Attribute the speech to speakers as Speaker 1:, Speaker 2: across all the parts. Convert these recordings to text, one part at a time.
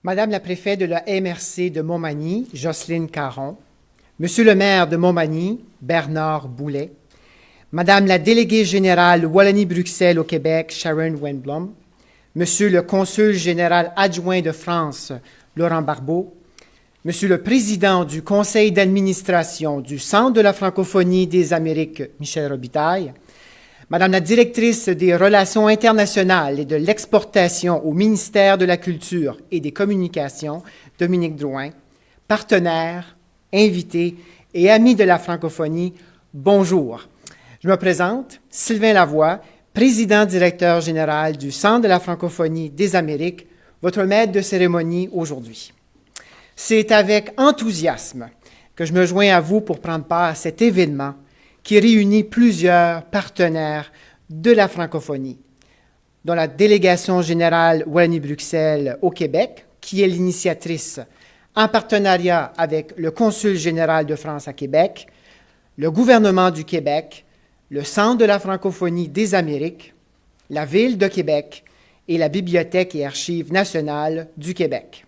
Speaker 1: Madame la préfète de la MRC de Montmagny, Jocelyne Caron, Monsieur le maire de Montmagny, Bernard Boulet, Madame la déléguée générale Wallonie-Bruxelles au Québec, Sharon Wenblom, Monsieur le consul général adjoint de France, Laurent Barbeau, Monsieur le président du conseil d'administration du Centre de la francophonie des Amériques, Michel Robitaille, Madame la directrice des relations internationales et de l'exportation au ministère de la Culture et des Communications, Dominique Drouin, partenaires, invités et amis de la francophonie, bonjour. Je me présente, Sylvain Lavoie, président-directeur général du Centre de la francophonie des Amériques, votre maître de cérémonie aujourd'hui. C'est avec enthousiasme que je me joins à vous pour prendre part à cet événement qui réunit plusieurs partenaires de la francophonie, dont la délégation générale Wallonie-Bruxelles au Québec, qui est l'initiatrice en partenariat avec le consul général de France à Québec, le gouvernement du Québec, le Centre de la francophonie des Amériques, la Ville de Québec et la Bibliothèque et Archives nationales du Québec.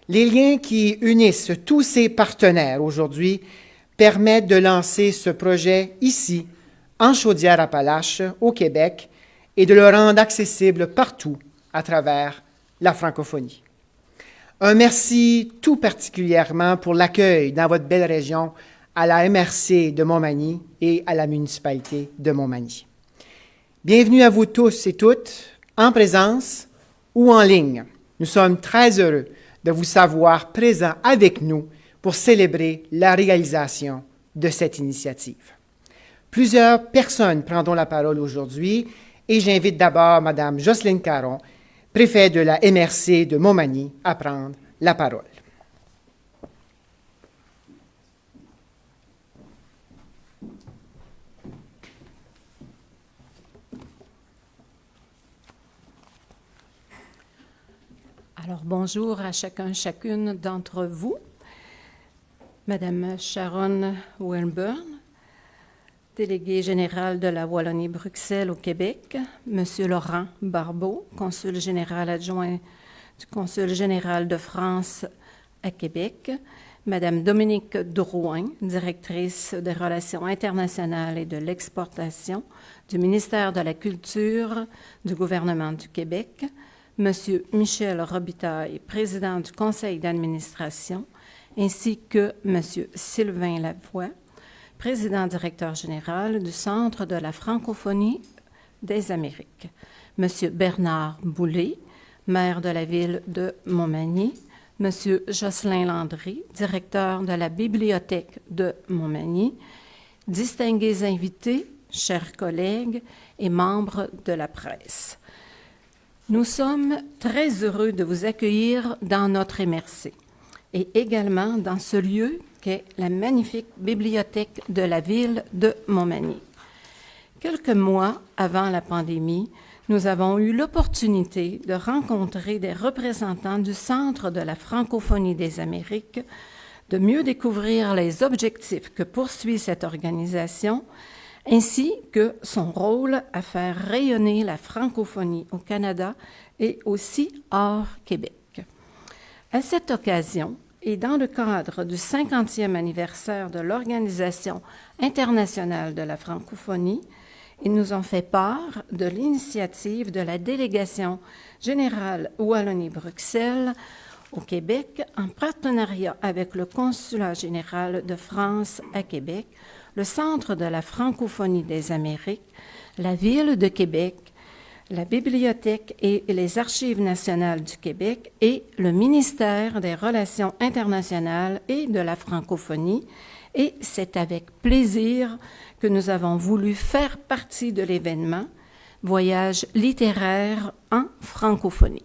Speaker 1: Les liens qui unissent tous ces partenaires aujourd'hui permettent de lancer ce projet ici, en Chaudière-Appalaches, au Québec, et de le rendre accessible partout à travers la francophonie. Un merci tout particulièrement pour l'accueil dans votre belle région à la MRC de Montmagny et à la municipalité de Montmagny. Bienvenue à vous tous et toutes, en présence ou en ligne. Nous sommes très heureux de vous savoir présents avec nous pour célébrer la réalisation de cette initiative. Plusieurs personnes prendront la parole aujourd'hui et j'invite d'abord Mme Jocelyne Caron, préfète de la MRC de Montmagny, à prendre la parole.
Speaker 2: Alors, bonjour à chacune d'entre vous. Madame Sharon Wenblom, déléguée générale de la Wallonie-Bruxelles au Québec, Monsieur Laurent Barbeau, consul général adjoint du consul général de France à Québec, Madame Dominique Drouin, directrice des relations internationales et de l'exportation du ministère de la Culture du gouvernement du Québec, Monsieur Michel Robitaille, président du conseil d'administration, ainsi que Monsieur Sylvain Lavoie, président-directeur général du Centre de la francophonie des Amériques, Monsieur Bernard Boulet, maire de la ville de Montmagny, Monsieur Jocelyn Landry, directeur de la bibliothèque de Montmagny, distingués invités, chers collègues et membres de la presse. Nous sommes très heureux de vous accueillir dans notre MRC et également dans ce lieu qu'est la magnifique bibliothèque de la ville de Montmagny. Quelques mois avant la pandémie, nous avons eu l'opportunité de rencontrer des représentants du Centre de la francophonie des Amériques, de mieux découvrir les objectifs que poursuit cette organisation, ainsi que son rôle à faire rayonner la francophonie au Canada et aussi hors Québec. À cette occasion, et dans le cadre du 50e anniversaire de l'Organisation internationale de la francophonie, ils nous ont fait part de l'initiative de la délégation générale Wallonie-Bruxelles au Québec en partenariat avec le Consulat général de France à Québec, le Centre de la francophonie des Amériques, la Ville de Québec, la Bibliothèque et les Archives nationales du Québec et le ministère des Relations internationales et de la francophonie. Et c'est avec plaisir que nous avons voulu faire partie de l'événement Voyage littéraire en francophonie.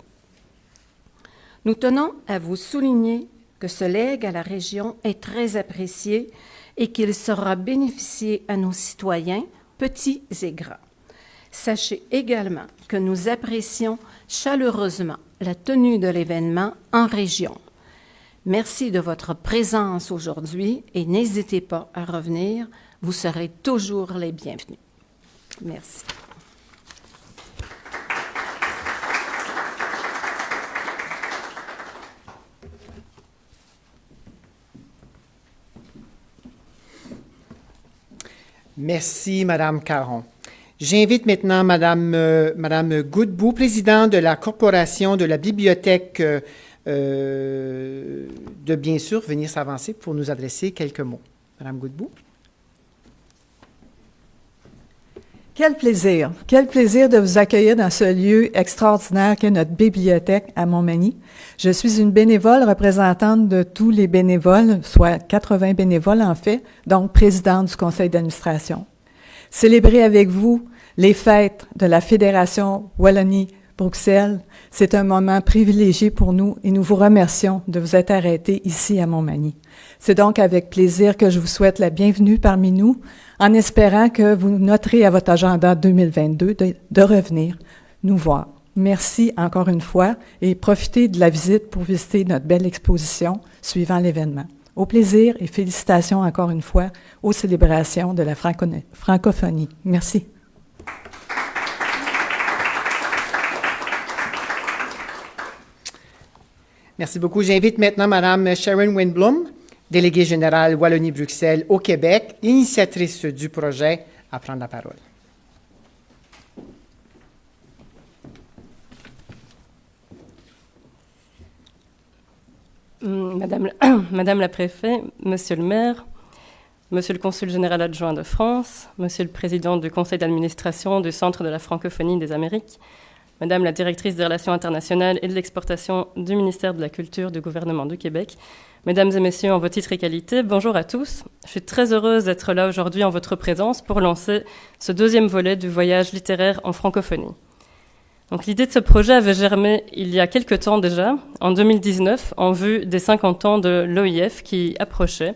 Speaker 2: Nous tenons à vous souligner que ce legs à la région est très apprécié et qu'il sera bénéficié à nos citoyens, petits et grands. Sachez également que nous apprécions chaleureusement la tenue de l'événement en région. Merci de votre présence aujourd'hui et n'hésitez pas à revenir, vous serez toujours les bienvenus. Merci.
Speaker 1: Merci, Madame Caron. J'invite maintenant Madame Godbout, présidente de la Corporation de la Bibliothèque de bien sûr venir s'avancer pour nous adresser quelques mots. Madame Godbout.
Speaker 3: Quel plaisir de vous accueillir dans ce lieu extraordinaire qu'est notre bibliothèque à Montmagny. Je suis une bénévole représentante de tous les bénévoles, soit 80 bénévoles en fait, donc présidente du conseil d'administration. Célébrer avec vous les fêtes de la Fédération Wallonie-Bruxelles, c'est un moment privilégié pour nous et nous vous remercions de vous être arrêtés ici à Montmagny. C'est donc avec plaisir que je vous souhaite la bienvenue parmi nous, en espérant que vous noterez à votre agenda 2022 de revenir nous voir. Merci encore une fois et profitez de la visite pour visiter notre belle exposition suivant l'événement. Au plaisir et félicitations encore une fois aux célébrations de la francophonie. Merci.
Speaker 1: Merci beaucoup. J'invite maintenant Madame Sharon Winblum, déléguée générale Wallonie-Bruxelles au Québec, initiatrice du projet, à prendre la parole.
Speaker 4: Madame la préfète, Monsieur le maire, Monsieur le consul général adjoint de France, Monsieur le président du conseil d'administration du Centre de la francophonie des Amériques, Madame la directrice des relations internationales et de l'exportation du ministère de la Culture du gouvernement du Québec, Mesdames et messieurs, en vos titres et qualités, bonjour à tous. Je suis très heureuse d'être là aujourd'hui en votre présence pour lancer ce deuxième volet du voyage littéraire en francophonie. Donc, l'idée de ce projet avait germé il y a quelque temps déjà, en 2019, en vue des 50 ans de l'OIF qui approchaient.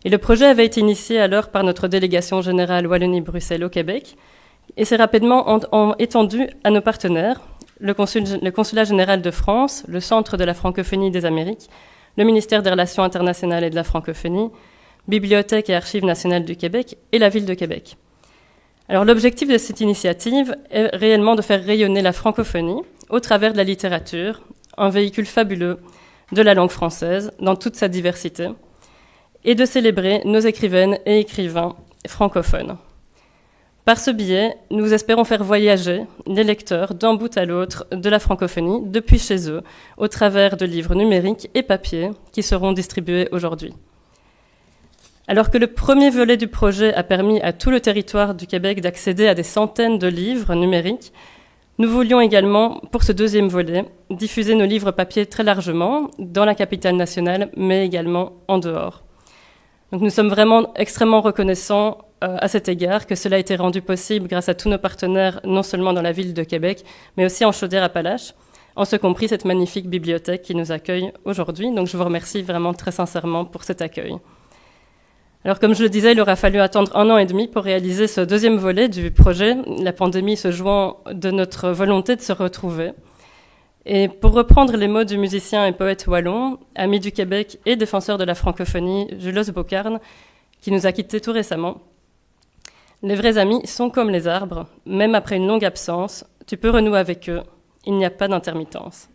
Speaker 4: Et le projet avait été initié alors par notre délégation générale Wallonie-Bruxelles au Québec et s'est rapidement étendu à nos partenaires, le Consulat général de France, le Centre de la francophonie des Amériques, le ministère des Relations internationales et de la francophonie, Bibliothèque et Archives nationales du Québec et la Ville de Québec. Alors l'objectif de cette initiative est réellement de faire rayonner la francophonie au travers de la littérature, un véhicule fabuleux de la langue française dans toute sa diversité, et de célébrer nos écrivaines et écrivains francophones. Par ce biais, nous espérons faire voyager les lecteurs d'un bout à l'autre de la francophonie depuis chez eux, au travers de livres numériques et papier qui seront distribués aujourd'hui. Alors que le premier volet du projet a permis à tout le territoire du Québec d'accéder à des centaines de livres numériques, nous voulions également, pour ce deuxième volet, diffuser nos livres papier très largement dans la capitale nationale, mais également en dehors. Donc nous sommes vraiment extrêmement reconnaissants à cet égard que cela a été rendu possible grâce à tous nos partenaires, non seulement dans la ville de Québec, mais aussi en Chaudière-Appalaches, en ce compris cette magnifique bibliothèque qui nous accueille aujourd'hui. Donc je vous remercie vraiment très sincèrement pour cet accueil. Alors comme je le disais, il aura fallu attendre 1 an et demi pour réaliser ce deuxième volet du projet, la pandémie se jouant de notre volonté de se retrouver. Et pour reprendre les mots du musicien et poète wallon, ami du Québec et défenseur de la francophonie, Julos Bocarn, qui nous a quittés tout récemment, les vrais amis sont comme les arbres, même après une longue absence, tu peux renouer avec eux, il n'y a pas d'intermittence.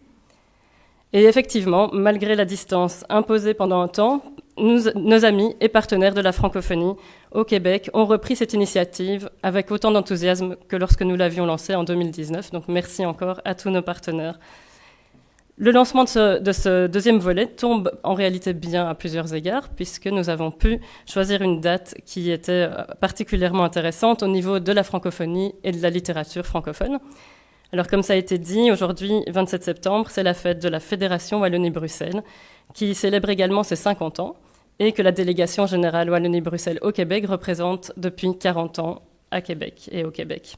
Speaker 4: Et effectivement, malgré la distance imposée pendant un temps, nos amis et partenaires de la francophonie au Québec ont repris cette initiative avec autant d'enthousiasme que lorsque nous l'avions lancée en 2019. Donc merci encore à tous nos partenaires. Le lancement de ce deuxième volet tombe en réalité bien à plusieurs égards, puisque nous avons pu choisir une date qui était particulièrement intéressante au niveau de la francophonie et de la littérature francophone. Alors comme ça a été dit, aujourd'hui, 27 septembre, c'est la fête de la Fédération Wallonie-Bruxelles, qui célèbre également ses 50 ans, et que la délégation générale Wallonie-Bruxelles au Québec représente depuis 40 ans à Québec et au Québec.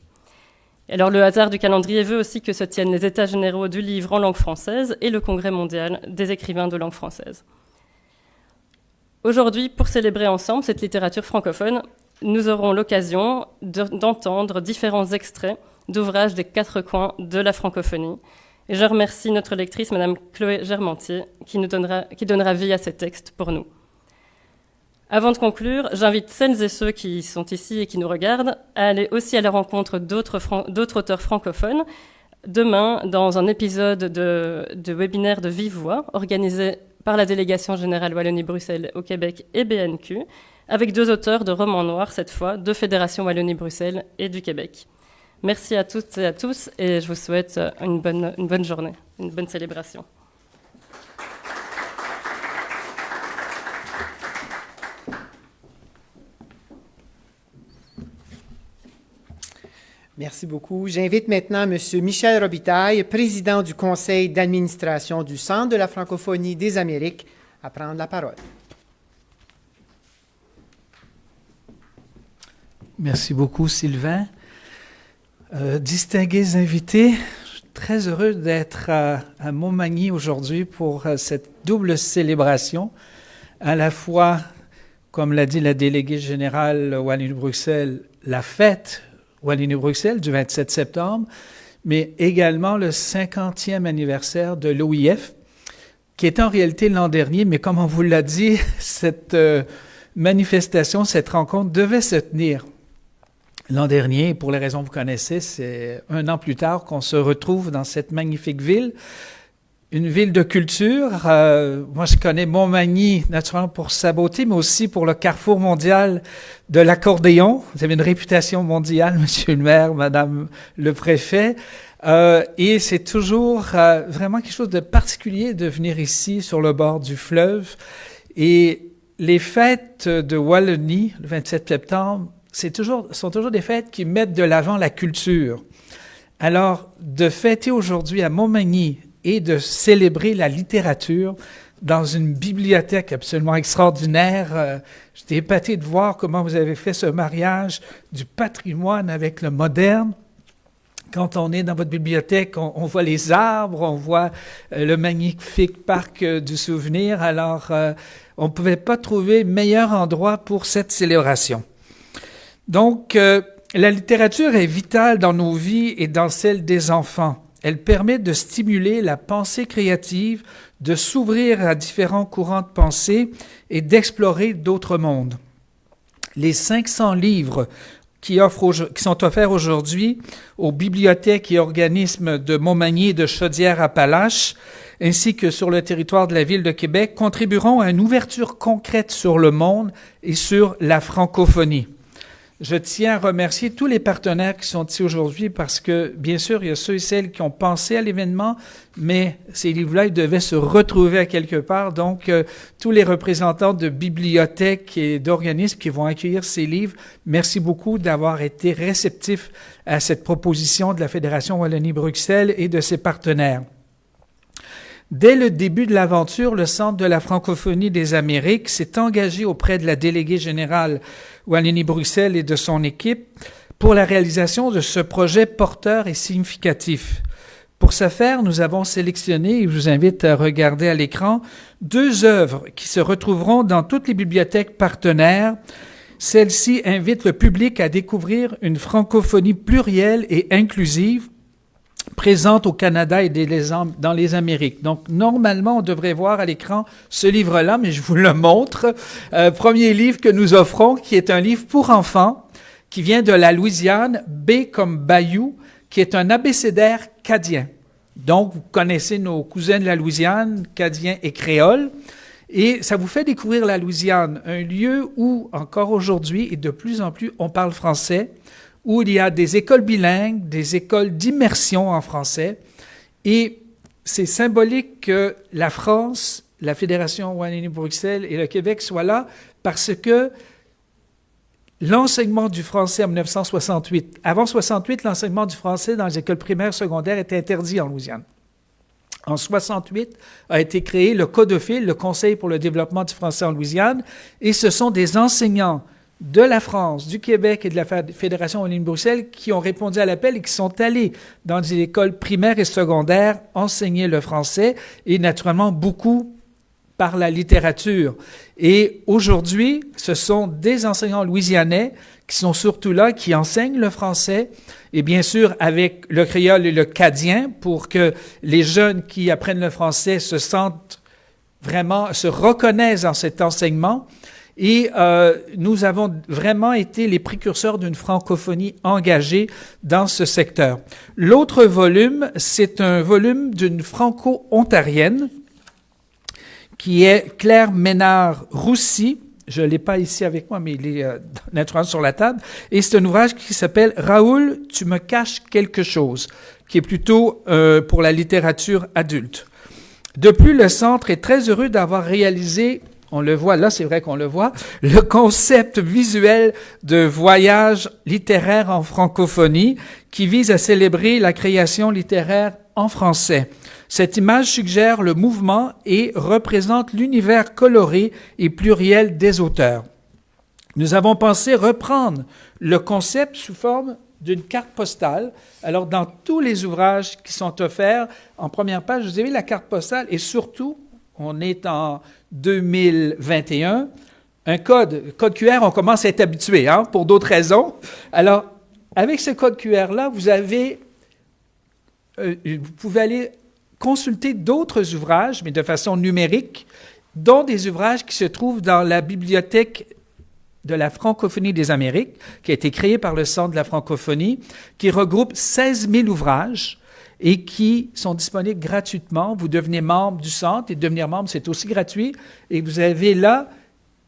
Speaker 4: Alors le hasard du calendrier veut aussi que se tiennent les États généraux du livre en langue française et le Congrès mondial des écrivains de langue française. Aujourd'hui, pour célébrer ensemble cette littérature francophone, nous aurons l'occasion d'entendre différents extraits d'ouvrages des 4 coins de la francophonie. Et je remercie notre lectrice, Madame Chloé Germantier, qui donnera vie à ces textes pour nous. Avant de conclure, j'invite celles et ceux qui sont ici et qui nous regardent à aller aussi à la rencontre d'autres auteurs francophones demain dans un épisode de webinaire de Vive Voix organisé par la Délégation générale Wallonie-Bruxelles au Québec et BNQ avec 2 auteurs de romans noirs cette fois, de Fédération Wallonie-Bruxelles et du Québec. Merci à toutes et à tous et je vous souhaite une bonne journée, une bonne célébration.
Speaker 1: Merci beaucoup. J'invite maintenant M. Michel Robitaille, président du conseil d'administration du Centre de la francophonie des Amériques, à prendre la parole.
Speaker 5: Merci beaucoup, Sylvain. Distingués invités, je suis très heureux d'être à Montmagny aujourd'hui pour cette double célébration, à la fois, comme l'a dit la déléguée générale Wallonie-Bruxelles, la fête Wallonie-Bruxelles du 27 septembre, mais également le 50e anniversaire de l'OIF, qui est en réalité l'an dernier, mais comme on vous l'a dit, cette manifestation, cette rencontre devait se tenir l'an dernier, pour les raisons que vous connaissez, c'est 1 an plus tard qu'on se retrouve dans cette magnifique ville, une ville de culture. Moi, je connais Montmagny, naturellement, pour sa beauté, mais aussi pour le carrefour mondial de l'accordéon. Vous avez une réputation mondiale, Monsieur le maire, Madame le préfet. Et c'est toujours vraiment quelque chose de particulier de venir ici, sur le bord du fleuve. Et les fêtes de Wallonie, le 27 septembre, sont toujours des fêtes qui mettent de l'avant la culture. Alors, de fêter aujourd'hui à Montmagny et de célébrer la littérature dans une bibliothèque absolument extraordinaire. J'étais épaté de voir comment vous avez fait ce mariage du patrimoine avec le moderne. Quand on est dans votre bibliothèque, on voit les arbres, on voit le magnifique parc du souvenir. Alors, on ne pouvait pas trouver meilleur endroit pour cette célébration. Donc, la littérature est vitale dans nos vies et dans celle des enfants. Elle permet de stimuler la pensée créative, de s'ouvrir à différents courants de pensée et d'explorer d'autres mondes. Les 500 livres qui sont offerts aujourd'hui aux bibliothèques et organismes de Montmagny et de Chaudière-Appalaches, ainsi que sur le territoire de la Ville de Québec, contribueront à une ouverture concrète sur le monde et sur la francophonie. Je tiens à remercier tous les partenaires qui sont ici aujourd'hui parce que, bien sûr, il y a ceux et celles qui ont pensé à l'événement, mais ces livres-là, ils devaient se retrouver à quelque part. Donc, tous les représentants de bibliothèques et d'organismes qui vont accueillir ces livres, merci beaucoup d'avoir été réceptifs à cette proposition de la Fédération Wallonie-Bruxelles et de ses partenaires. Dès le début de l'aventure, le Centre de la francophonie des Amériques s'est engagé auprès de la déléguée générale Wallonie-Bruxelles et de son équipe pour la réalisation de ce projet porteur et significatif. Pour ce faire, nous avons sélectionné, et je vous invite à regarder à l'écran, 2 œuvres qui se retrouveront dans toutes les bibliothèques partenaires. Celles-ci invitent le public à découvrir une francophonie plurielle et inclusive, présente au Canada et dans les Amériques. Donc, normalement, on devrait voir à l'écran ce livre-là, mais je vous le montre. Premier livre que nous offrons, qui est un livre pour enfants, qui vient de la Louisiane, B comme Bayou, qui est un abécédaire cadien. Donc, vous connaissez nos cousins de la Louisiane, cadien et créole. Et ça vous fait découvrir la Louisiane, un lieu où, encore aujourd'hui, et de plus en plus, on parle français, où il y a des écoles bilingues, des écoles d'immersion en français. Et c'est symbolique que la France, la Fédération Wallonie-Bruxelles et le Québec soient là parce que l'enseignement du français en 1968, avant 68, l'enseignement du français dans les écoles primaires secondaires était interdit en Louisiane. En 68 a été créé le CODEFIL, le Conseil pour le développement du français en Louisiane, et ce sont des enseignants de la France, du Québec et de la Fédération Wallonie-Bruxelles qui ont répondu à l'appel et qui sont allés dans des écoles primaires et secondaires enseigner le français et naturellement beaucoup par la littérature. Et aujourd'hui, ce sont des enseignants louisianais qui sont surtout là, qui enseignent le français et bien sûr avec le créole et le cadien pour que les jeunes qui apprennent le français se sentent vraiment, se reconnaissent dans cet enseignement. Et nous avons vraiment été les précurseurs d'une francophonie engagée dans ce secteur. L'autre volume, c'est un volume d'une franco-ontarienne qui est Claire Ménard-Roussy. je ne l'ai pas ici avec moi, mais il est naturellement sur la table. Et c'est un ouvrage qui s'appelle « Raoul, tu me caches quelque chose », qui est plutôt pour la littérature adulte. De plus, le Centre est très heureux d'avoir réalisé, on le voit là, c'est vrai qu'on le voit, le concept visuel de voyage littéraire en francophonie qui vise à célébrer la création littéraire en français. Cette image suggère le mouvement et représente l'univers coloré et pluriel des auteurs. Nous avons pensé reprendre le concept sous forme d'une carte postale. Alors, dans tous les ouvrages qui sont offerts, en première page, vous avez la carte postale et surtout, on est en 2021, un code QR, on commence à être habitué, pour d'autres raisons. Alors, avec ce code QR-là, vous pouvez aller consulter d'autres ouvrages, mais de façon numérique, dont des ouvrages qui se trouvent dans la bibliothèque de la francophonie des Amériques, qui a été créée par le Centre de la francophonie, qui regroupe 16 000 ouvrages et qui sont disponibles gratuitement. Vous devenez membre du Centre et devenir membre, c'est aussi gratuit. Et vous avez là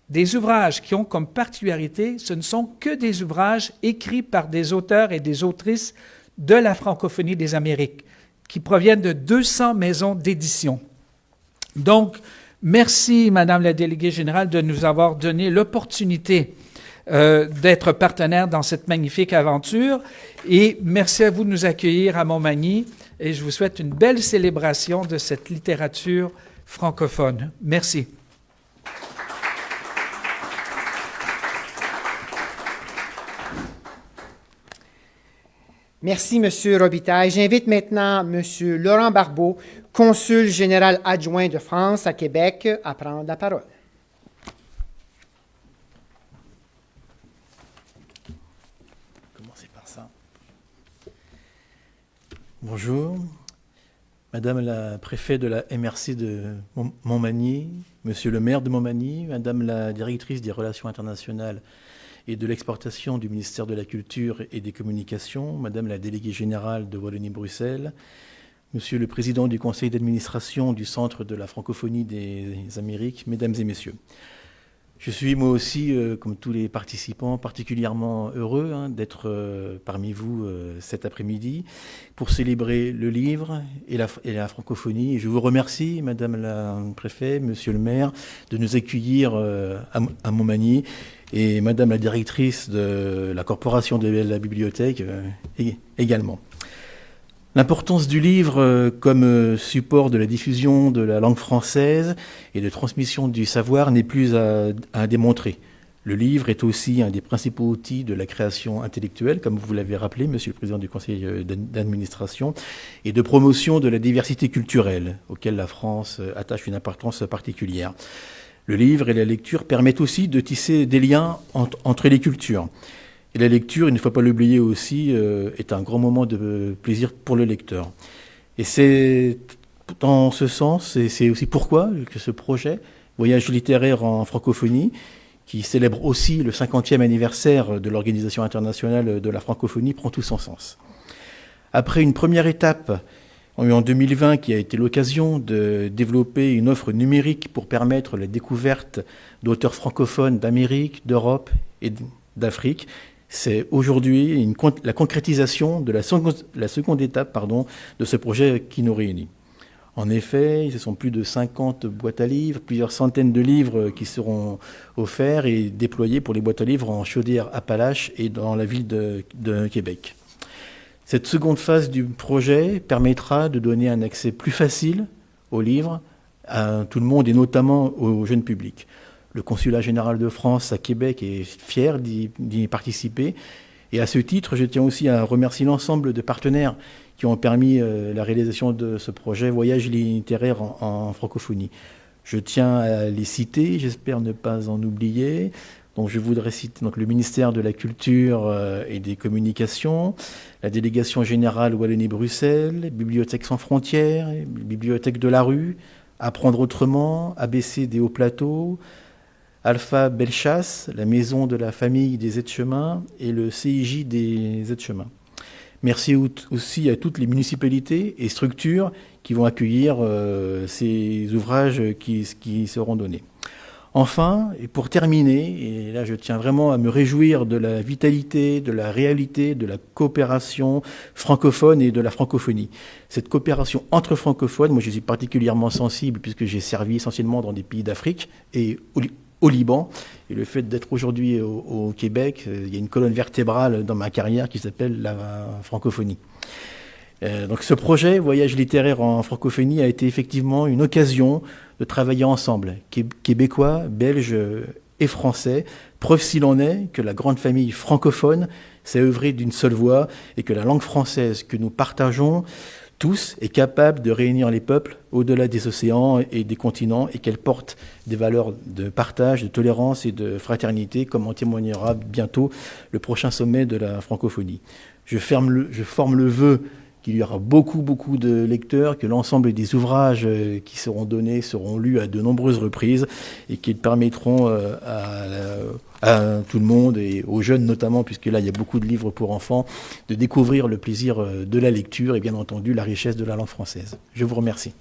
Speaker 5: des ouvrages qui ont comme particularité, ce ne sont que des ouvrages écrits par des auteurs et des autrices de la francophonie des Amériques, qui proviennent de 200 maisons d'édition. Donc, merci, Madame la déléguée générale, de nous avoir donné l'opportunité d'être partenaire dans cette magnifique aventure. Et merci à vous de nous accueillir à Montmagny. Et je vous souhaite une belle célébration de cette littérature francophone. Merci.
Speaker 1: Merci, M. Robitaille. J'invite maintenant M. Laurent Barbeau, consul général adjoint de France à Québec, à prendre la parole.
Speaker 6: Commencez par ça. Bonjour. Madame la préfète de la MRC de Montmagny, Monsieur le maire de Montmagny, Madame la directrice des relations internationales et de l'exportation du ministère de la Culture et des Communications, Madame la déléguée générale de Wallonie-Bruxelles, Monsieur le président du conseil d'administration du Centre de la francophonie des Amériques, Mesdames et Messieurs. Je suis moi aussi, comme tous les participants, particulièrement heureux d'être parmi vous cet après-midi pour célébrer le livre et la francophonie. Et je vous remercie, Madame la préfète, Monsieur le maire, de nous accueillir à Montmagny et Madame la directrice de la corporation de la bibliothèque également. L'importance du livre comme support de la diffusion de la langue française et de transmission du savoir n'est plus à démontrer. Le livre est aussi un des principaux outils de la création intellectuelle, comme vous l'avez rappelé, Monsieur le Président du Conseil d'administration, et de promotion de la diversité culturelle, auquel la France attache une importance particulière. Le livre et la lecture permettent aussi de tisser des liens entre les cultures. Et la lecture, il ne faut pas l'oublier aussi, est un grand moment de plaisir pour le lecteur. Et c'est dans ce sens, et c'est aussi pourquoi que ce projet, Voyage littéraire en francophonie, qui célèbre aussi le 50e anniversaire de l'Organisation internationale de la francophonie, prend tout son sens. Après une première étape en 2020, qui a été l'occasion de développer une offre numérique pour permettre la découverte d'auteurs francophones d'Amérique, d'Europe et d'Afrique, c'est aujourd'hui la concrétisation de la seconde étape de ce projet qui nous réunit. En effet, ce sont plus de 50 boîtes à livres, plusieurs centaines de livres qui seront offerts et déployés pour les boîtes à livres en Chaudière-Appalaches et dans la ville de Québec. Cette seconde phase du projet permettra de donner un accès plus facile aux livres à tout le monde et notamment au jeune public. Le Consulat général de France à Québec est fier d'y participer. Et à ce titre, je tiens aussi à remercier l'ensemble de partenaires qui ont permis la réalisation de ce projet Voyage littéraire en francophonie. Je tiens à les citer, j'espère ne pas en oublier. Donc je voudrais citer le ministère de la Culture et des Communications, la délégation générale Wallonie-Bruxelles, Bibliothèque sans frontières, Bibliothèque de la rue, Apprendre autrement, ABC des Hauts-Plateaux, Alpha Bellechasse, la Maison de la Famille des Aides-Chemins et le CIJ des Aides-Chemins. Merci aussi à toutes les municipalités et structures qui vont accueillir ces ouvrages qui seront donnés. Enfin, et pour terminer, et là je tiens vraiment à me réjouir de la vitalité, de la réalité, de la coopération francophone et de la francophonie. Cette coopération entre francophones, moi je suis particulièrement sensible puisque j'ai servi essentiellement dans des pays d'Afrique et au Liban. Et le fait d'être aujourd'hui au Québec, il y a une colonne vertébrale dans ma carrière qui s'appelle la francophonie. Donc ce projet, Voyage littéraire en francophonie, a été effectivement une occasion de travailler ensemble, québécois, belges et français, preuve s'il en est que la grande famille francophone s'est œuvrée d'une seule voix et que la langue française que nous partageons tous est capable de réunir les peuples au-delà des océans et des continents et qu'elle porte des valeurs de partage, de tolérance et de fraternité, comme en témoignera bientôt le prochain sommet de la francophonie. Je forme le vœu qu'il y aura beaucoup de lecteurs, que l'ensemble des ouvrages qui seront donnés seront lus à de nombreuses reprises et qu'ils permettront à tout le monde et aux jeunes notamment, puisque là il y a beaucoup de livres pour enfants, de découvrir le plaisir de la lecture et bien entendu la richesse de la langue française. Je vous remercie.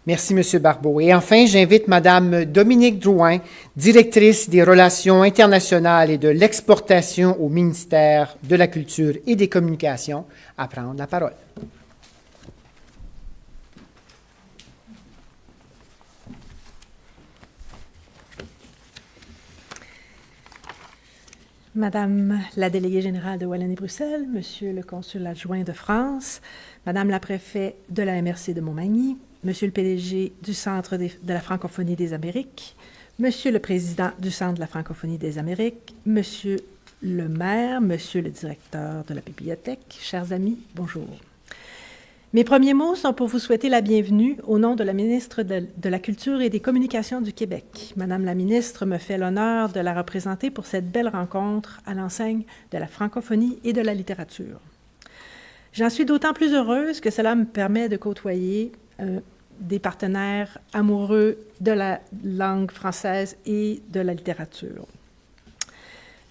Speaker 1: Merci, M. Barbeau. Et enfin, j'invite Mme Dominique Drouin, directrice des Relations internationales et de l'exportation au ministère de la Culture et des Communications, à prendre la parole.
Speaker 7: Madame la déléguée générale de Wallonie-Bruxelles, Monsieur le consul adjoint de France, Madame la préfète de la MRC de Montmagny, Monsieur le PDG du Centre de la francophonie des Amériques, Monsieur le président du Centre de la francophonie des Amériques, Monsieur le maire, Monsieur le directeur de la bibliothèque, chers amis, bonjour. Mes premiers mots sont pour vous souhaiter la bienvenue au nom de la ministre de la Culture et des Communications du Québec. Madame la ministre me fait l'honneur de la représenter pour cette belle rencontre à l'enseigne de la francophonie et de la littérature. J'en suis d'autant plus heureuse que cela me permet de côtoyer des partenaires amoureux de la langue française et de la littérature.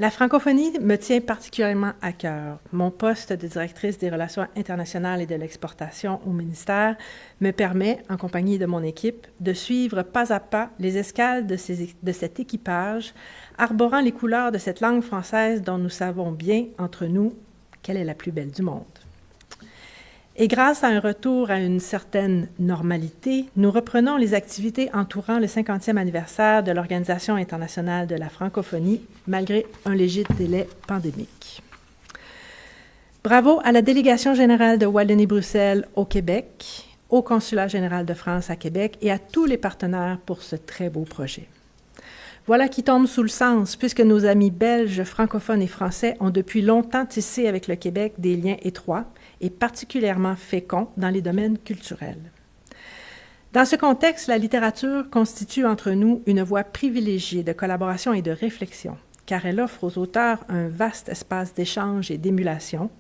Speaker 7: La francophonie me tient particulièrement à cœur. Mon poste de directrice des relations internationales et de l'exportation au ministère me permet, en compagnie de mon équipe, de suivre pas à pas les escales de cet équipage, arborant les couleurs de cette langue française dont nous savons bien, entre nous, qu'elle est la plus belle du monde. Et grâce à un retour à une certaine normalité, nous reprenons les activités entourant le 50e anniversaire de l'Organisation internationale de la francophonie, malgré un léger délai pandémique. Bravo à la délégation générale de Wallonie-Bruxelles au Québec, au Consulat général de France à Québec et à tous les partenaires pour ce très beau projet. Voilà qui tombe sous le sens, puisque nos amis belges, francophones et français ont depuis longtemps tissé avec le Québec des liens étroits et particulièrement féconds dans les domaines culturels. Dans ce contexte, la littérature constitue entre nous une voie privilégiée de collaboration et de réflexion, car elle offre aux auteurs un vaste espace d'échange et d'émulation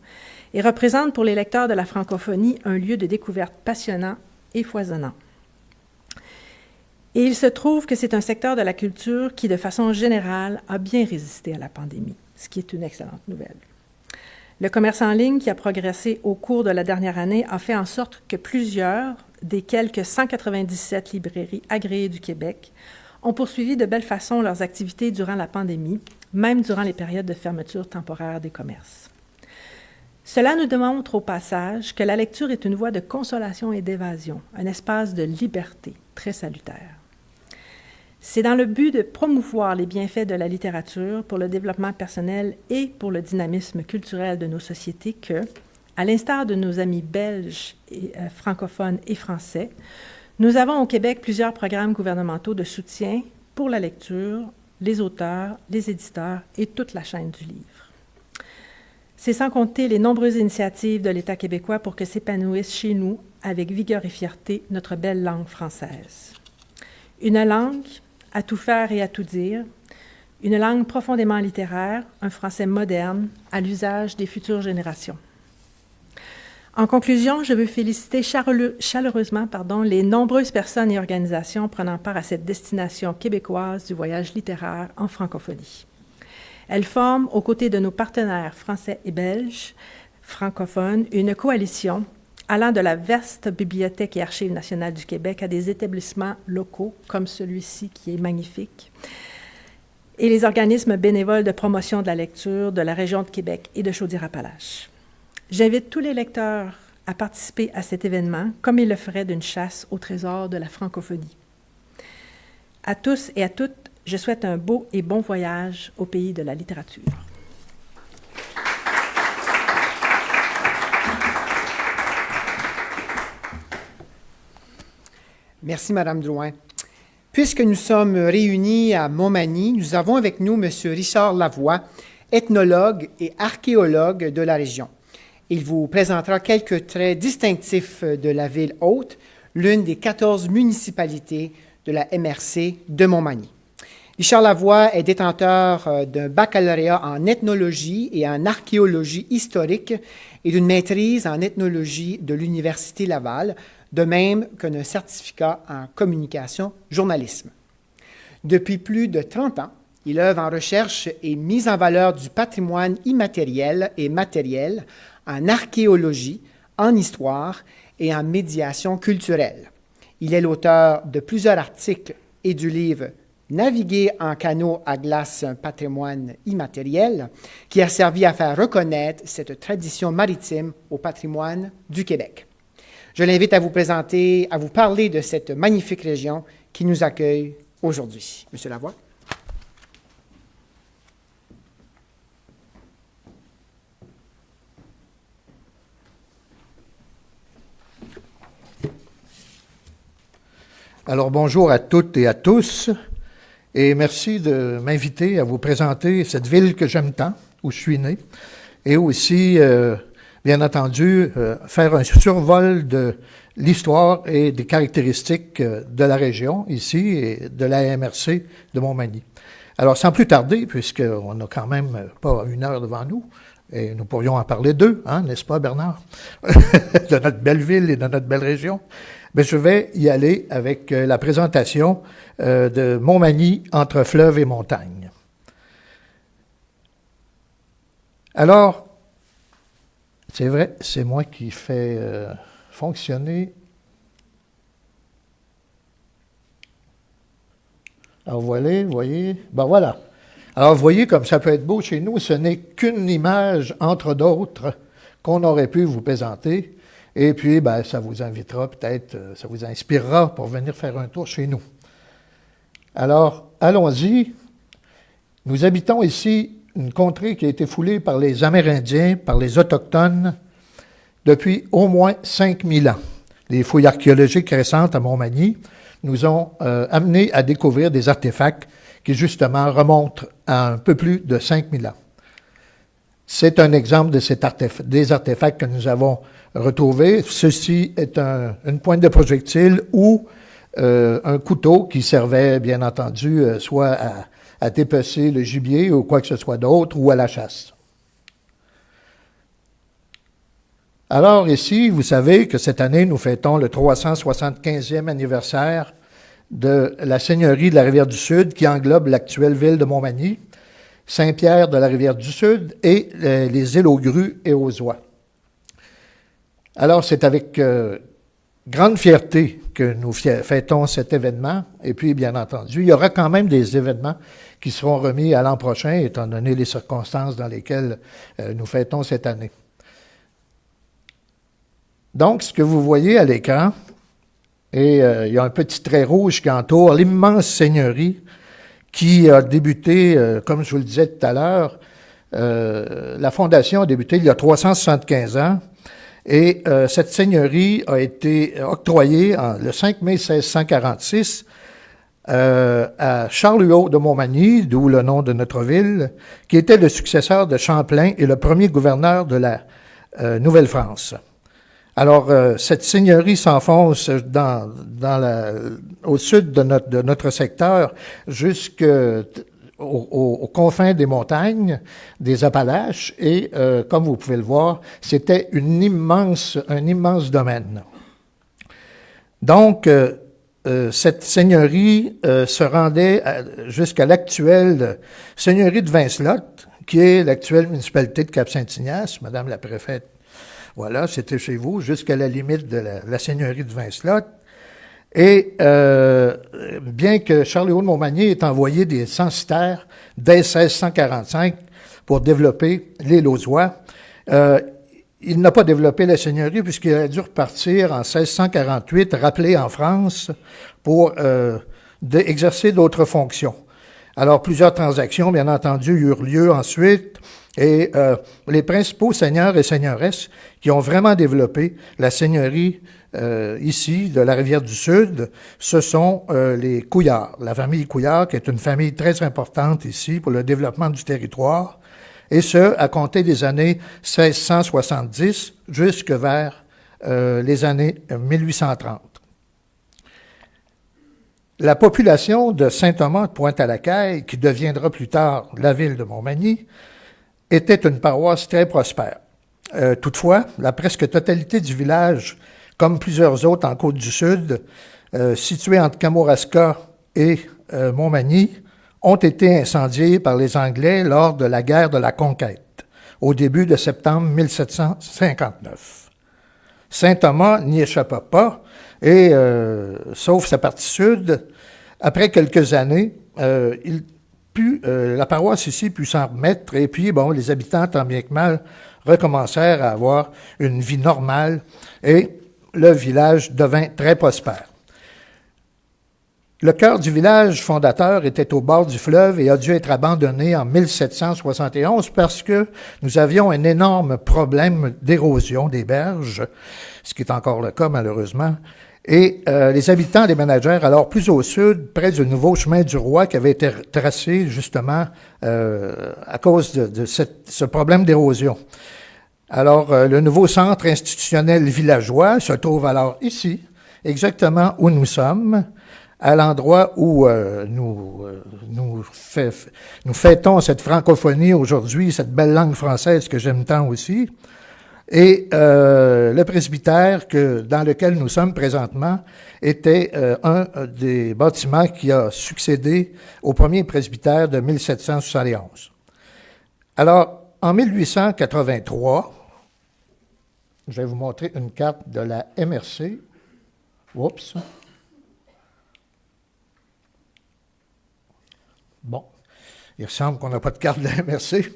Speaker 7: et représente pour les lecteurs de la francophonie un lieu de découverte passionnant et foisonnant. Et il se trouve que c'est un secteur de la culture qui, de façon générale, a bien résisté à la pandémie, ce qui est une excellente nouvelle. Le commerce en ligne qui a progressé au cours de la dernière année a fait en sorte que plusieurs des quelques 197 librairies agréées du Québec ont poursuivi de belle façon leurs activités durant la pandémie, même durant les périodes de fermeture temporaire des commerces. Cela nous démontre au passage que la lecture est une voie de consolation et d'évasion, un espace de liberté très salutaire. C'est dans le but de promouvoir les bienfaits de la littérature pour le développement personnel et pour le dynamisme culturel de nos sociétés que, à l'instar de nos amis belges, francophones et français, nous avons au Québec plusieurs programmes gouvernementaux de soutien pour la lecture, les auteurs, les éditeurs et toute la chaîne du livre. C'est sans compter les nombreuses initiatives de l'État québécois pour que s'épanouisse chez nous, avec vigueur et fierté, notre belle langue française. Une langue à tout faire et à tout dire, une langue profondément littéraire, un français moderne, à l'usage des futures générations. En conclusion, je veux féliciter chaleureusement les nombreuses personnes et organisations prenant part à cette destination québécoise du voyage littéraire en francophonie. Elles forment, aux côtés de nos partenaires français et belges, francophones une coalition allant de la vaste Bibliothèque et Archives nationales du Québec à des établissements locaux, comme celui-ci qui est magnifique, et les organismes bénévoles de promotion de la lecture de la région de Québec et de Chaudière-Appalaches. J'invite tous les lecteurs à participer à cet événement comme ils le feraient d'une chasse au trésor de la francophonie. À tous et à toutes, je souhaite un beau et bon voyage au pays de la littérature.
Speaker 1: Merci, Madame Drouin. Puisque nous sommes réunis à Montmagny, nous avons avec nous M. Richard Lavoie, ethnologue et archéologue de la région. Il vous présentera quelques traits distinctifs de la ville haute, l'une des 14 municipalités de la MRC de Montmagny. Richard Lavoie est détenteur d'un baccalauréat en ethnologie et en archéologie historique et d'une maîtrise en ethnologie de l'Université Laval, de même qu'un certificat en communication journalisme. Depuis plus de 30 ans, il œuvre en recherche et mise en valeur du patrimoine immatériel et matériel, en archéologie, en histoire et en médiation culturelle. Il est l'auteur de plusieurs articles et du livre « Naviguer en canot à glace, un patrimoine immatériel » qui a servi à faire reconnaître cette tradition maritime au patrimoine du Québec. Je l'invite à vous présenter, à vous parler de cette magnifique région qui nous accueille aujourd'hui. Monsieur Lavoie.
Speaker 8: Alors bonjour à toutes et à tous, et merci de m'inviter à vous présenter cette ville que j'aime tant, où je suis né, et aussi, bien entendu, faire un survol de l'histoire et des caractéristiques de la région, ici, et de la MRC de Montmagny. Alors, sans plus tarder, puisqu'on n'a quand même pas 1 heure devant nous, et nous pourrions en parler d'eux, hein, n'est-ce pas, Bernard? De notre belle ville et de notre belle région. Mais je vais y aller avec la présentation de Montmagny entre fleuve et montagne. Alors, c'est vrai, c'est moi qui fais fonctionner. Alors, voyez, ben voilà. Alors, vous voyez comme ça peut être beau chez nous, ce n'est qu'une image entre d'autres qu'on aurait pu vous présenter. Et puis, ben, ça vous invitera peut-être, ça vous inspirera pour venir faire un tour chez nous. Alors, allons-y. Nous habitons ici une contrée qui a été foulée par les Amérindiens, par les Autochtones, depuis au moins 5000 ans. Les fouilles archéologiques récentes à Montmagny nous ont amenés à découvrir des artefacts qui, justement, remontent à un peu plus de 5000 ans. C'est un exemple de des artefacts que nous avons retrouvés. Ceci est une pointe de projectile ou un couteau qui servait, bien entendu, soit à dépecer le gibier ou quoi que ce soit d'autre, ou à la chasse. Alors ici, vous savez que cette année, nous fêtons le 375e anniversaire de la seigneurie de la Rivière-du-Sud qui englobe l'actuelle ville de Montmagny, Saint-Pierre de la Rivière-du-Sud et les îles aux Grues et aux Oies. Alors, c'est avec grande fierté que nous fêtons cet événement. Et puis, bien entendu, il y aura quand même des événements qui seront remis à l'an prochain, étant donné les circonstances dans lesquelles nous fêtons cette année. Donc, ce que vous voyez à l'écran, et il y a un petit trait rouge qui entoure l'immense seigneurie qui a débuté, comme je vous le disais tout à l'heure, la fondation a débuté il y a 375 ans, et cette seigneurie a été octroyée le 5 mai 1646 à Charles Huot de Montmagny, d'où le nom de notre ville, qui était le successeur de Champlain et le premier gouverneur de la Nouvelle-France. Alors, cette seigneurie s'enfonce au sud de notre secteur jusqu'aux confins des montagnes, des Appalaches, et comme vous pouvez le voir, c'était un immense domaine. Donc, cette seigneurie se rendait jusqu'à l'actuelle seigneurie de Vincelotte, qui est l'actuelle municipalité de Cap-Saint-Ignace. Madame la préfète, voilà, c'était chez vous, jusqu'à la limite de la seigneurie de Vincelotte. Et bien que Charles-Léon de Montmagny ait envoyé des censitaires dès 1645 pour développer les Lausois, il n'a pas développé la seigneurie puisqu'il a dû repartir en 1648, rappelé en France pour exercer d'autres fonctions. Alors, plusieurs transactions, bien entendu, eurent lieu ensuite, et les principaux seigneurs et seigneuresses qui ont vraiment développé la seigneurie ici, de la Rivière-du-Sud, ce sont les Couillard, la famille Couillard, qui est une famille très importante ici pour le développement du territoire, et ce, à compter des années 1670 jusque vers les années 1830. La population de Saint-Thomas de Pointe-à-la-Caille, qui deviendra plus tard la ville de Montmagny, était une paroisse très prospère. Toutefois, la presque totalité du village, comme plusieurs autres en Côte-du-Sud, situés entre Kamouraska et Montmagny, ont été incendiés par les Anglais lors de la guerre de la Conquête, au début de septembre 1759. Saint-Thomas n'y échappa pas, et, sauf sa partie sud, après quelques années, la paroisse ici put s'en remettre, et puis, bon, les habitants, tant bien que mal, recommencèrent à avoir une vie normale, et le village devint très prospère. Le cœur du village fondateur était au bord du fleuve et a dû être abandonné en 1771 parce que nous avions un énorme problème d'érosion des berges, ce qui est encore le cas malheureusement. Et les habitants déménagèrent alors plus au sud, près du nouveau chemin du roi qui avait été tracé justement à cause de ce problème d'érosion. Alors, le nouveau centre institutionnel villageois se trouve alors ici, exactement où nous sommes, à l'endroit où nous fêtons cette francophonie aujourd'hui, cette belle langue française que j'aime tant aussi. Et le presbytère dans lequel nous sommes présentement était un des bâtiments qui a succédé au premier presbytère de 1771. Alors, en 1883, je vais vous montrer une carte de la MRC. Oups. Bon, il semble qu'on n'a pas de carte de la MRC.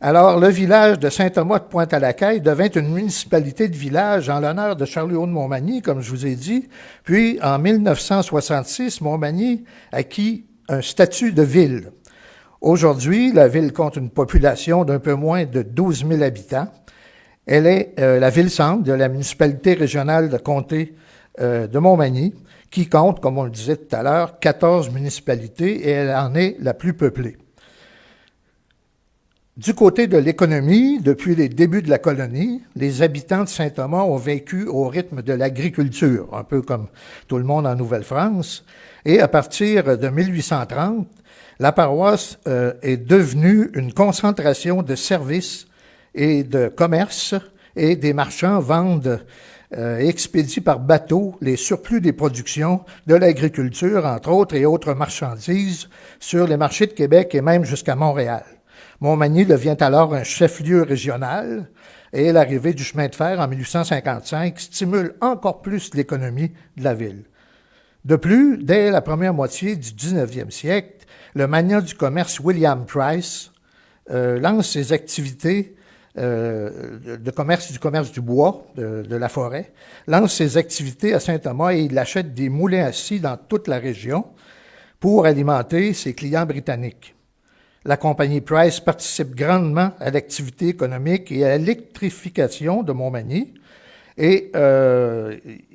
Speaker 8: Alors, le village de Saint-Thomas de Pointe-à-la-Caille devint une municipalité de village en l'honneur de Charles-Léon de Montmagny, comme je vous ai dit. Puis, en 1966, Montmagny acquit un statut de ville. Aujourd'hui, la ville compte une population d'un peu moins de 12 000 habitants. Elle est la ville-centre de la municipalité régionale de comté de Montmagny, qui compte, comme on le disait tout à l'heure, 14 municipalités et elle en est la plus peuplée. Du côté de l'économie, depuis les débuts de la colonie, les habitants de Saint-Thomas ont vécu au rythme de l'agriculture, un peu comme tout le monde en Nouvelle-France. Et à partir de 1830, la paroisse est devenue une concentration de services et de commerce, et des marchands vendent et expédient par bateau les surplus des productions de l'agriculture, entre autres, et autres marchandises, sur les marchés de Québec et même jusqu'à Montréal. Montmagny devient alors un chef-lieu régional et l'arrivée du chemin de fer en 1855 stimule encore plus l'économie de la ville. De plus, dès la première moitié du 19e siècle, le magnat du commerce William Price lance ses activités du commerce du bois, de la forêt, lance ses activités à Saint-Thomas et il achète des moulins à scie dans toute la région pour alimenter ses clients britanniques. La compagnie Price participe grandement à l'activité économique et à l'électrification de Montmagny. Et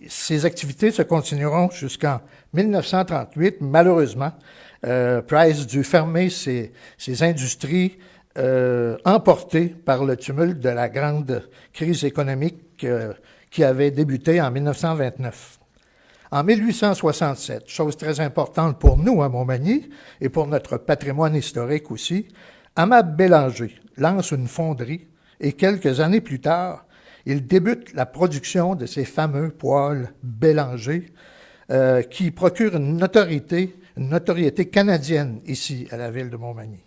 Speaker 8: ces activités se continueront jusqu'en 1938. Malheureusement, Price dut fermer ses industries emportées par le tumulte de la grande crise économique qui avait débuté en 1929. En 1867, chose très importante pour nous à Montmagny et pour notre patrimoine historique aussi, Amable Bélanger lance une fonderie et quelques années plus tard, il débute la production de ces fameux poêles Bélanger qui procurent une notoriété canadienne ici à la ville de Montmagny.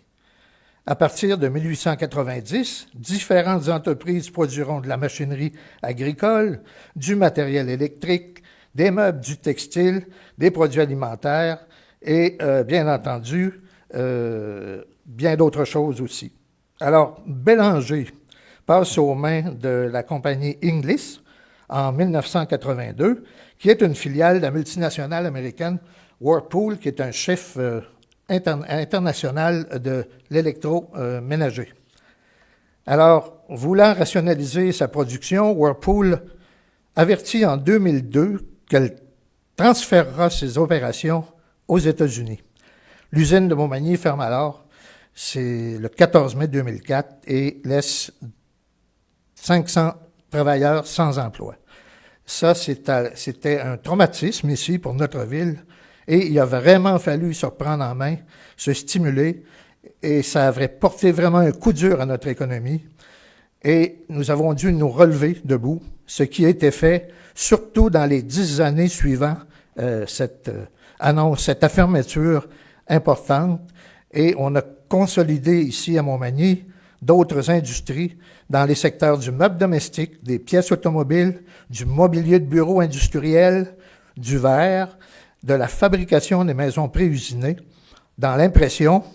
Speaker 8: À partir de 1890, différentes entreprises produiront de la machinerie agricole, du matériel électrique, des meubles, du textile, des produits alimentaires et, bien entendu, bien d'autres choses aussi. Alors, Bélanger passe aux mains de la compagnie Inglis en 1982, qui est une filiale de la multinationale américaine Whirlpool, qui est un chef international de l'électroménager. Alors, voulant rationaliser sa production, Whirlpool avertit en 2002 qu'elle transférera ses opérations aux États-Unis. L'usine de Montmagny ferme alors, c'est le 14 mai 2004, et laisse 500 travailleurs sans emploi. Ça, c'était un traumatisme ici pour notre ville, et il a vraiment fallu se prendre en main, se stimuler, et ça avait porté vraiment un coup dur à notre économie. Et nous avons dû nous relever debout, ce qui a été fait surtout dans les 10 années suivant cette annonce, cette fermeture importante. Et on a consolidé ici à Montmagny d'autres industries dans les secteurs du meuble domestique, des pièces automobiles, du mobilier de bureau industriel, du verre, de la fabrication des maisons préusinées, dans l'impression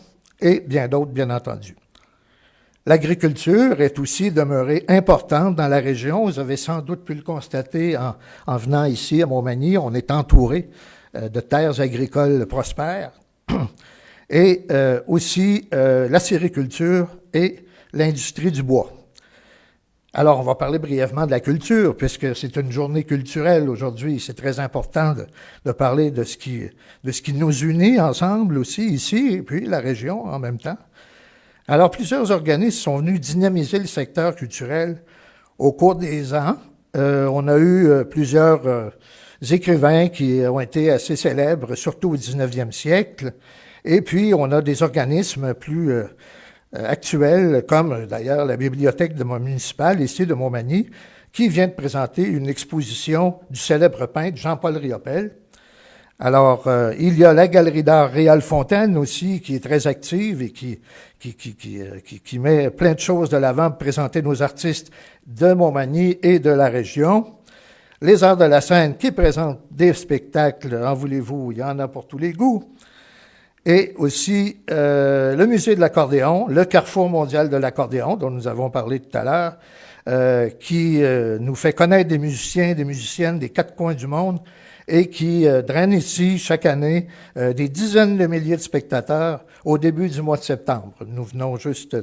Speaker 8: et bien d'autres, bien entendu. L'agriculture est aussi demeurée importante dans la région. Vous avez sans doute pu le constater en venant ici à Montmagny. On est entouré de terres agricoles prospères. Et aussi la sériculture et l'industrie du bois. Alors, on va parler brièvement de la culture, puisque c'est une journée culturelle aujourd'hui. C'est très important de parler de ce qui nous unit ensemble aussi, ici, et puis la région en même temps. Alors, plusieurs organismes sont venus dynamiser le secteur culturel au cours des ans. On a eu plusieurs écrivains qui ont été assez célèbres, surtout au 19e siècle. Et puis, on a des organismes plus actuels, comme d'ailleurs la bibliothèque de municipale ici de Montmagny, qui vient de présenter une exposition du célèbre peintre Jean-Paul Riopelle. Alors, il y a la Galerie d'art Réal-Fontaine aussi, qui est très active et qui met plein de choses de l'avant pour présenter nos artistes de Montmagny et de la région. Les Arts de la Scène, qui présentent des spectacles, en voulez-vous, il y en a pour tous les goûts. Et aussi le Musée de l'accordéon, le Carrefour mondial de l'accordéon, dont nous avons parlé tout à l'heure, qui nous fait connaître des musiciens, des musiciennes des quatre coins du monde et qui draine ici chaque année des dizaines de milliers de spectateurs au début du mois de septembre. Nous venons juste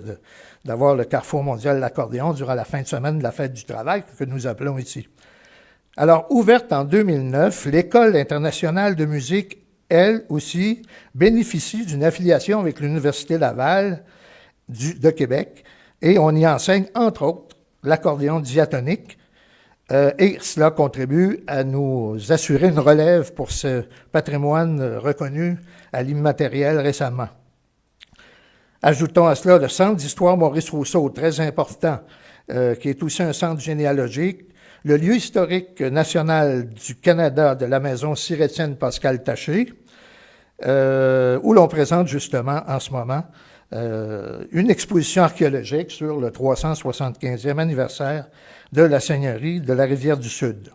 Speaker 8: d'avoir le Carrefour mondial de l'accordéon durant la fin de semaine de la Fête du travail que nous appelons ici. Alors, ouverte en 2009, l'École internationale de musique, elle aussi, bénéficie d'une affiliation avec l'Université Laval de Québec et on y enseigne, entre autres, l'accordéon diatonique et cela contribue à nous assurer une relève pour ce patrimoine reconnu à l'immatériel récemment. Ajoutons à cela le Centre d'histoire Maurice Rousseau, très important, qui est aussi un centre généalogique, le lieu historique national du Canada de la maison Cyr-Étienne Pascal Taché, où l'on présente justement en ce moment une exposition archéologique sur le 375e anniversaire de la seigneurie de la Rivière-du-Sud.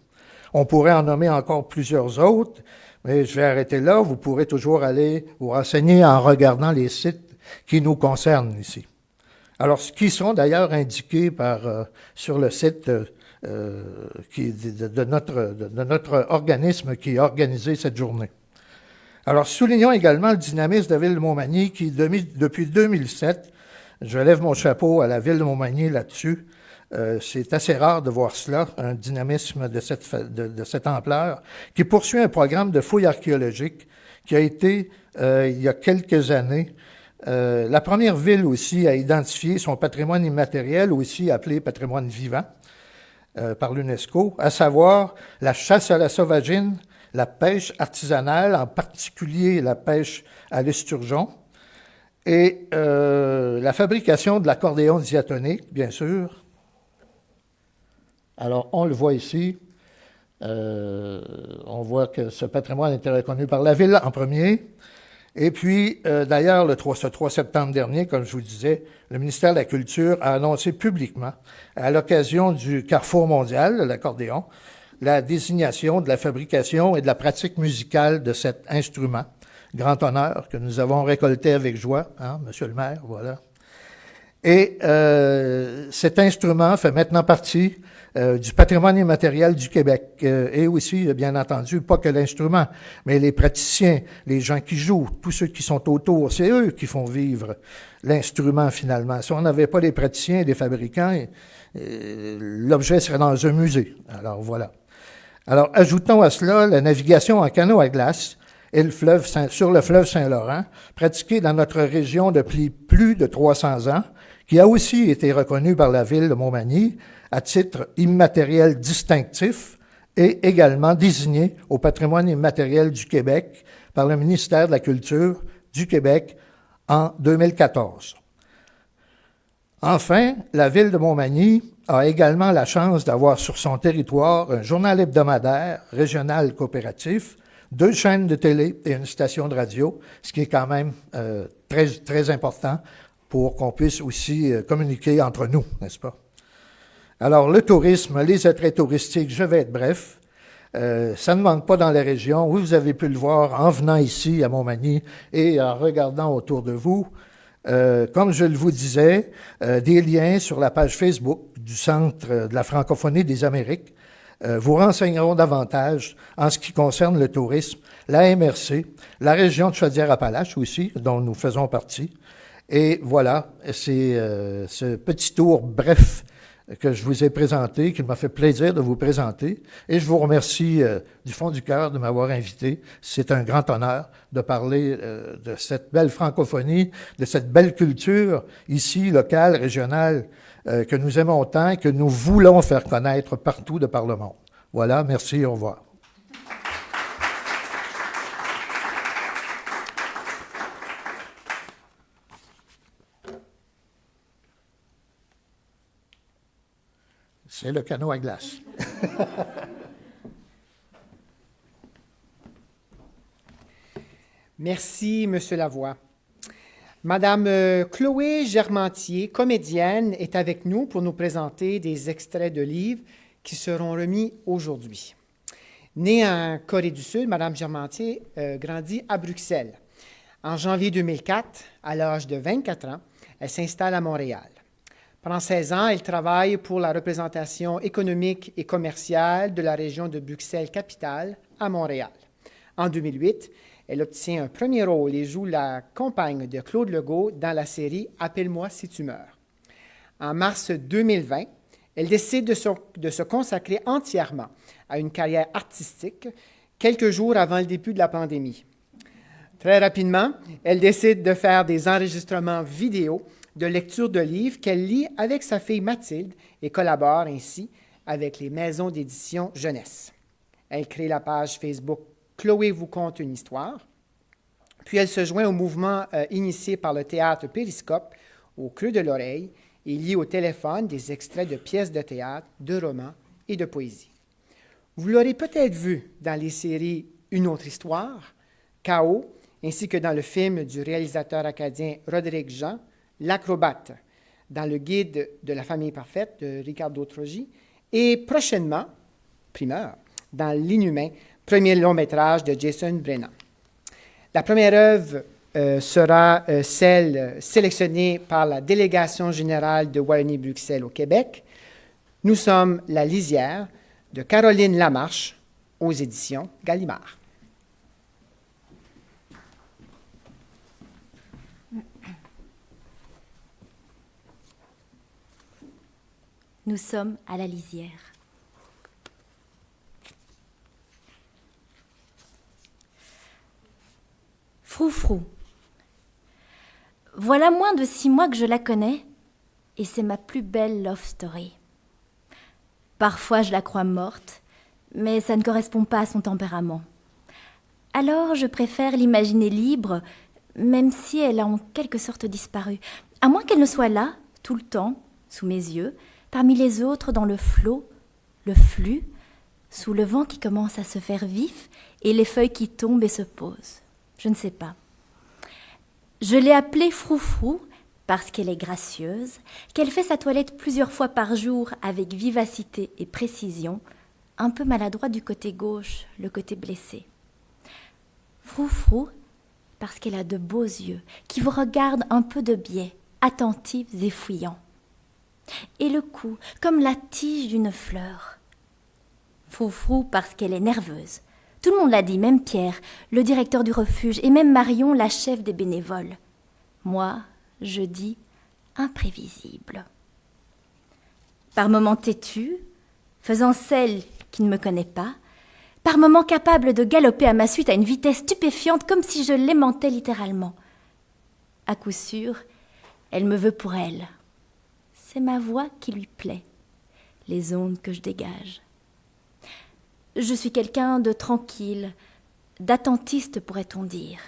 Speaker 8: On pourrait en nommer encore plusieurs autres, mais je vais arrêter là. Vous pourrez toujours aller vous renseigner en regardant les sites qui nous concernent ici. Alors, qui sont d'ailleurs indiqués sur le site de notre organisme qui a organisé cette journée. Alors, soulignons également le dynamisme de la ville de Montmagny qui, depuis 2007, je lève mon chapeau à la ville de Montmagny là-dessus. C'est assez rare de voir cela, un dynamisme de cette ampleur, qui poursuit un programme de fouilles archéologiques qui a été, il y a quelques années, la première ville aussi à identifier son patrimoine immatériel, aussi appelé patrimoine vivant, par l'UNESCO, à savoir la chasse à la sauvagine, la pêche artisanale, en particulier la pêche à l'esturgeon, et la fabrication de l'accordéon diatonique, bien sûr. Alors, on le voit ici. On voit que ce patrimoine était reconnu par la ville en premier. Et puis, d'ailleurs, ce 3 septembre dernier, comme je vous disais, le ministère de la Culture a annoncé publiquement, à l'occasion du Carrefour mondial de l'accordéon, la désignation de la fabrication et de la pratique musicale de cet instrument. Grand honneur que nous avons récolté avec joie, hein, Monsieur le maire, voilà. Et cet instrument fait maintenant partie du patrimoine immatériel du Québec. Et aussi, bien entendu, pas que l'instrument, mais les praticiens, les gens qui jouent, tous ceux qui sont autour, c'est eux qui font vivre l'instrument finalement. Si on n'avait pas les praticiens et les fabricants, l'objet serait dans un musée. Alors voilà. Alors ajoutons à cela la navigation en canot à glace et sur le fleuve Saint-Laurent, pratiquée dans notre région depuis plus de 300 ans, qui a aussi été reconnue par la ville de Montmagny à titre immatériel distinctif et également désignée au patrimoine immatériel du Québec par le ministère de la Culture du Québec en 2014. Enfin, la ville de Montmagny a également la chance d'avoir sur son territoire un journal hebdomadaire régional coopératif, 2 chaînes de télé et une station de radio, ce qui est quand même très, très important pour qu'on puisse aussi communiquer entre nous, n'est-ce pas? Alors, le tourisme, les attraits touristiques, je vais être bref. Ça ne manque pas dans la région. Vous avez pu le voir en venant ici à Montmagny et en regardant autour de vous. Comme je le vous disais, des liens sur la page Facebook du Centre de la francophonie des Amériques vous renseigneront davantage en ce qui concerne le tourisme, la MRC, la région de Chaudière-Appalaches aussi, dont nous faisons partie. Et voilà, c'est ce petit tour bref que je vous ai présenté, qu'il m'a fait plaisir de vous présenter. Et je vous remercie du fond du cœur de m'avoir invité. C'est un grand honneur de parler de cette belle francophonie, de cette belle culture ici, locale, régionale, que nous aimons tant et que nous voulons faire connaître partout de par le monde. Voilà, merci, au revoir. C'est le canot à glace.
Speaker 1: Merci, Monsieur Lavoie. Madame Chloé Germantier, comédienne, est avec nous pour nous présenter des extraits de livres qui seront remis aujourd'hui. Née en Corée du Sud, Madame Germantier grandit à Bruxelles. En janvier 2004, à l'âge de 24 ans, elle s'installe à Montréal. Pendant 16 ans, elle travaille pour la représentation économique et commerciale de la région de Bruxelles-Capitale à Montréal. En 2008, elle obtient un premier rôle et joue la compagne de Claude Legault dans la série « Appelle-moi si tu meurs ». En mars 2020, elle décide de se consacrer entièrement à une carrière artistique quelques jours avant le début de la pandémie. Très rapidement, elle décide de faire des enregistrements vidéo de lecture de livres qu'elle lit avec sa fille Mathilde et collabore ainsi avec les maisons d'édition jeunesse. Elle crée la page Facebook « Chloé vous conte une histoire ». Puis elle se joint au mouvement initié par le théâtre Périscope au creux de l'oreille et lit au téléphone des extraits de pièces de théâtre, de romans et de poésie. Vous l'aurez peut-être vu dans les séries « Une autre histoire »,« Chaos », ainsi que dans le film du réalisateur acadien Roderick Jean, « L'acrobate », dans le guide de la famille parfaite de Ricardo Trogi, et prochainement, primeur, dans L'Inhumain, premier long-métrage de Jason Brennan. La première œuvre sera celle sélectionnée par la Délégation générale de Wallonie-Bruxelles au Québec. Nous sommes La Lisière de Caroline Lamarche aux éditions Gallimard.
Speaker 9: Nous sommes à la lisière. Froufrou. Voilà moins de 6 mois que je la connais, et c'est ma plus belle love story. Parfois je la crois morte, mais ça ne correspond pas à son tempérament. Alors je préfère l'imaginer libre, même si elle a en quelque sorte disparu, à moins qu'elle ne soit là, tout le temps, sous mes yeux, parmi les autres dans le flot, le flux, sous le vent qui commence à se faire vif et les feuilles qui tombent et se posent. Je ne sais pas. Je l'ai appelée Froufrou parce qu'elle est gracieuse, qu'elle fait sa toilette plusieurs fois par jour avec vivacité et précision, un peu maladroit du côté gauche, le côté blessé. Froufrou parce qu'elle a de beaux yeux qui vous regardent un peu de biais, attentifs et fouillants. Et le cou, comme la tige d'une fleur. Froufrou parce qu'elle est nerveuse. Tout le monde l'a dit, même Pierre, le directeur du refuge, et même Marion, la chef des bénévoles. Moi, je dis imprévisible. Par moments têtue, faisant celle qui ne me connaît pas, par moments capable de galoper à ma suite à une vitesse stupéfiante comme si je l'aimantais littéralement. À coup sûr, elle me veut pour elle. C'est ma voix qui lui plaît, les ondes que je dégage. Je suis quelqu'un de tranquille, d'attentiste pourrait-on dire.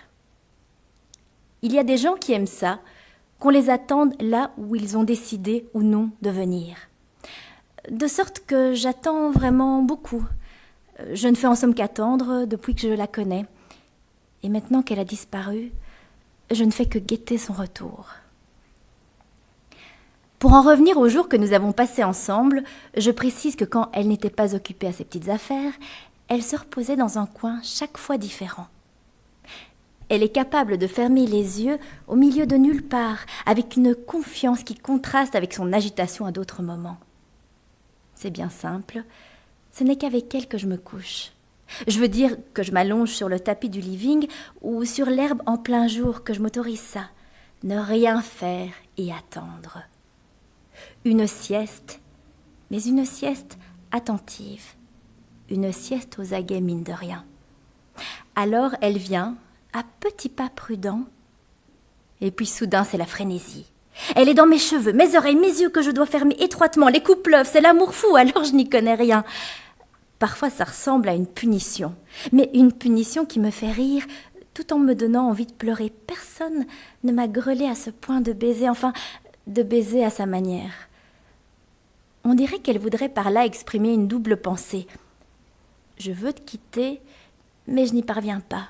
Speaker 9: Il y a des gens qui aiment ça, qu'on les attende là où ils ont décidé ou non de venir. De sorte que j'attends vraiment beaucoup. Je ne fais en somme qu'attendre depuis que je la connais. Et maintenant qu'elle a disparu, je ne fais que guetter son retour. Pour en revenir au jour que nous avons passé ensemble, je précise que quand elle n'était pas occupée à ses petites affaires, elle se reposait dans un coin chaque fois différent. Elle est capable de fermer les yeux au milieu de nulle part, avec une confiance qui contraste avec son agitation à d'autres moments. C'est bien simple, ce n'est qu'avec elle que je me couche. Je veux dire que je m'allonge sur le tapis du living ou sur l'herbe en plein jour, que je m'autorise ça, ne rien faire et attendre. Une sieste, mais une sieste attentive, une sieste aux aguets mine de rien. Alors elle vient, à petits pas prudents, et puis soudain c'est la frénésie. Elle est dans mes cheveux, mes oreilles, mes yeux que je dois fermer étroitement, les coups pleuvent, c'est l'amour fou, alors je n'y connais rien. Parfois ça ressemble à une punition, mais une punition qui me fait rire tout en me donnant envie de pleurer. Personne ne m'a grelé à ce point de baiser, enfin, de baiser à sa manière. On dirait qu'elle voudrait par là exprimer une double pensée. Je veux te quitter, mais je n'y parviens pas.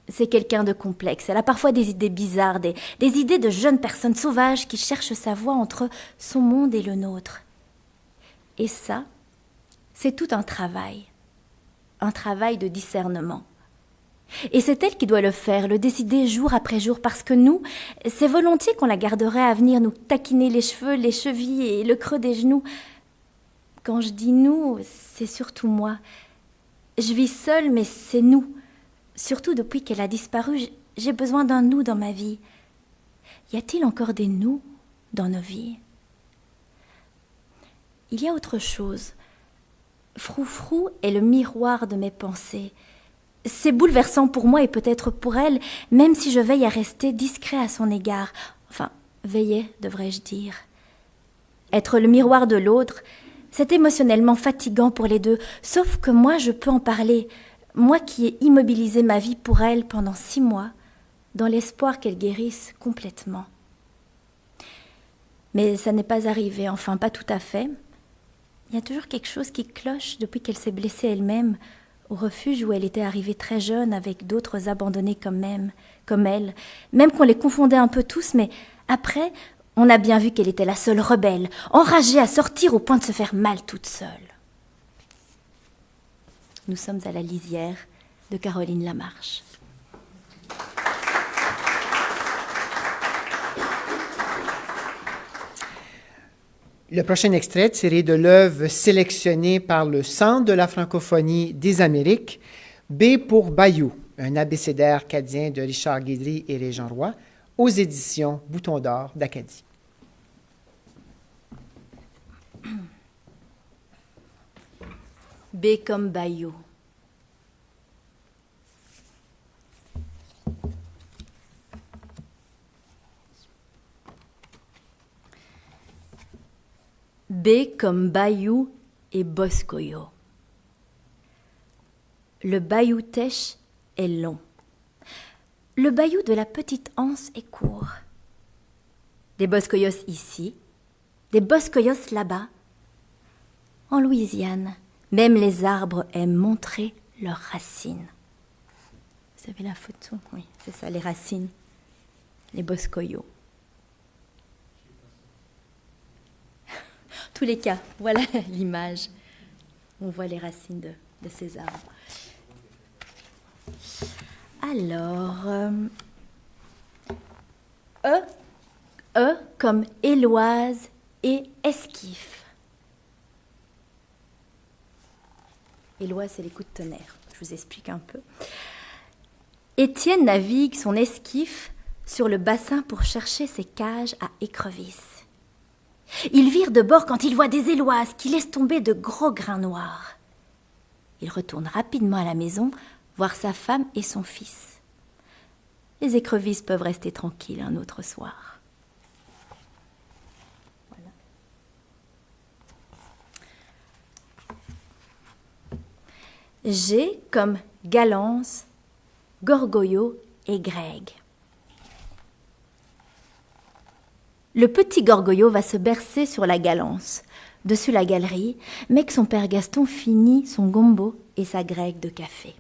Speaker 9: C'est quelqu'un de complexe. Elle a parfois des idées bizarres, des idées de jeune personne sauvage qui cherche sa voie entre son monde et le nôtre. Et ça, c'est tout un travail de discernement. Et c'est elle qui doit le faire, le décider jour après jour, parce que nous, c'est volontiers qu'on la garderait à venir nous taquiner les cheveux, les chevilles et le creux des genoux. Quand je dis nous, c'est surtout moi. Je vis seule, mais c'est nous. Surtout depuis qu'elle a disparu, j'ai besoin d'un nous dans ma vie. Y a-t-il encore des nous dans nos vies? Il y a autre chose. Froufrou est le miroir de mes pensées. C'est bouleversant pour moi et peut-être pour elle, même si je veille à rester discret à son égard. Enfin, veiller, devrais-je dire. Être le miroir de l'autre, c'est émotionnellement fatigant pour les deux, sauf que moi, je peux en parler. Moi qui ai immobilisé ma vie pour elle pendant 6 mois, dans l'espoir qu'elle guérisse complètement. Mais ça n'est pas arrivé, enfin pas tout à fait. Il y a toujours quelque chose qui cloche depuis qu'elle s'est blessée elle-même, au refuge où elle était arrivée très jeune avec d'autres abandonnés comme elle, même qu'on les confondait un peu tous, mais après, on a bien vu qu'elle était la seule rebelle, enragée à sortir au point de se faire mal toute seule. Nous sommes à la lisière de Caroline Lamarche.
Speaker 1: Le prochain extrait tiré de l'œuvre sélectionnée par le Centre de la francophonie des Amériques, B pour Bayou, un abécédaire acadien de Richard Guidry et Régent Roy, aux éditions Bouton d'Or d'Acadie.
Speaker 9: B comme Bayou. B comme Bayou et Boscoyo. Le bayou Tèche est long. Le bayou de la petite Anse est court. Des Boscoyos ici, des Boscoyos là-bas. En Louisiane, même les arbres aiment montrer leurs racines. Vous avez la photo? Oui, c'est ça, les racines, les boscoyaux. En tous les cas, voilà l'image. On voit les racines de ces arbres. Alors, E comme Éloise et esquif. Éloise, c'est les coups de tonnerre. Je vous explique un peu. Étienne navigue son esquif sur le bassin pour chercher ses cages à écrevisses. Il vire de bord quand il voit des éloises qui laissent tomber de gros grains noirs. Il retourne rapidement à la maison voir sa femme et son fils. Les écrevisses peuvent rester tranquilles un autre soir. Voilà. G comme Galance, Gorgoyo et Greg. Le petit Gorgoyo va se bercer sur la Galance, dessus la galerie, mais que son père Gaston finit son gombo et sa grecque de café.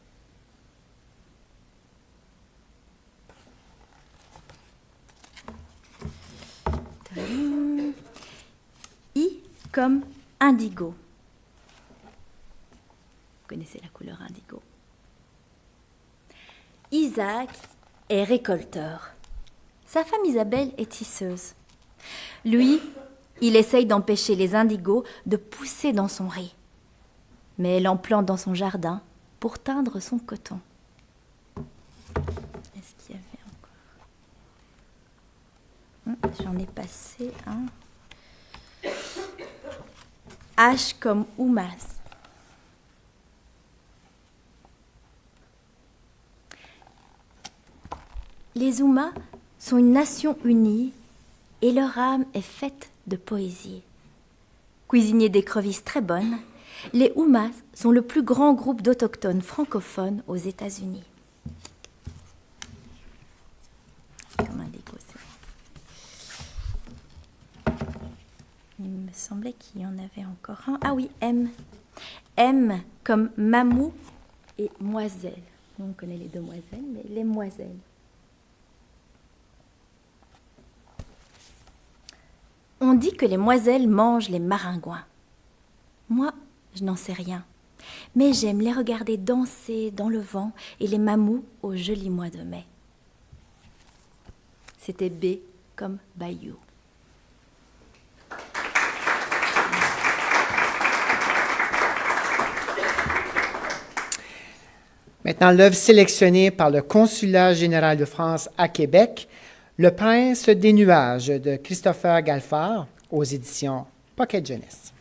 Speaker 9: I comme indigo. Vous connaissez la couleur indigo. Isaac est récolteur. Sa femme Isabelle est tisseuse. Lui, il essaye d'empêcher les indigos de pousser dans son riz. Mais elle en plante dans son jardin pour teindre son coton. Est-ce qu'il y avait encore? J'en ai passé un. H comme Oumas. Les Oumas sont une nation unie et leur âme est faite de poésie. Cuisiniers d'écrevisses très bonnes, les Oumas sont le plus grand groupe d'autochtones francophones aux États-Unis. Comme un déco, c'est... Il me semblait qu'il y en avait encore un. Ah oui, M. M comme mamou et moiselle. Nous, on connaît les demoiselles, mais les moiselles. On dit que les moiselles mangent les maringouins. Moi, je n'en sais rien. Mais j'aime les regarder danser dans le vent et les mamous au joli mois de mai. C'était B comme Bayou.
Speaker 1: Maintenant, l'œuvre sélectionnée par le Consulat général de France à Québec, Le Prince des nuages de Christopher Galfard aux éditions Pocket Jeunesse.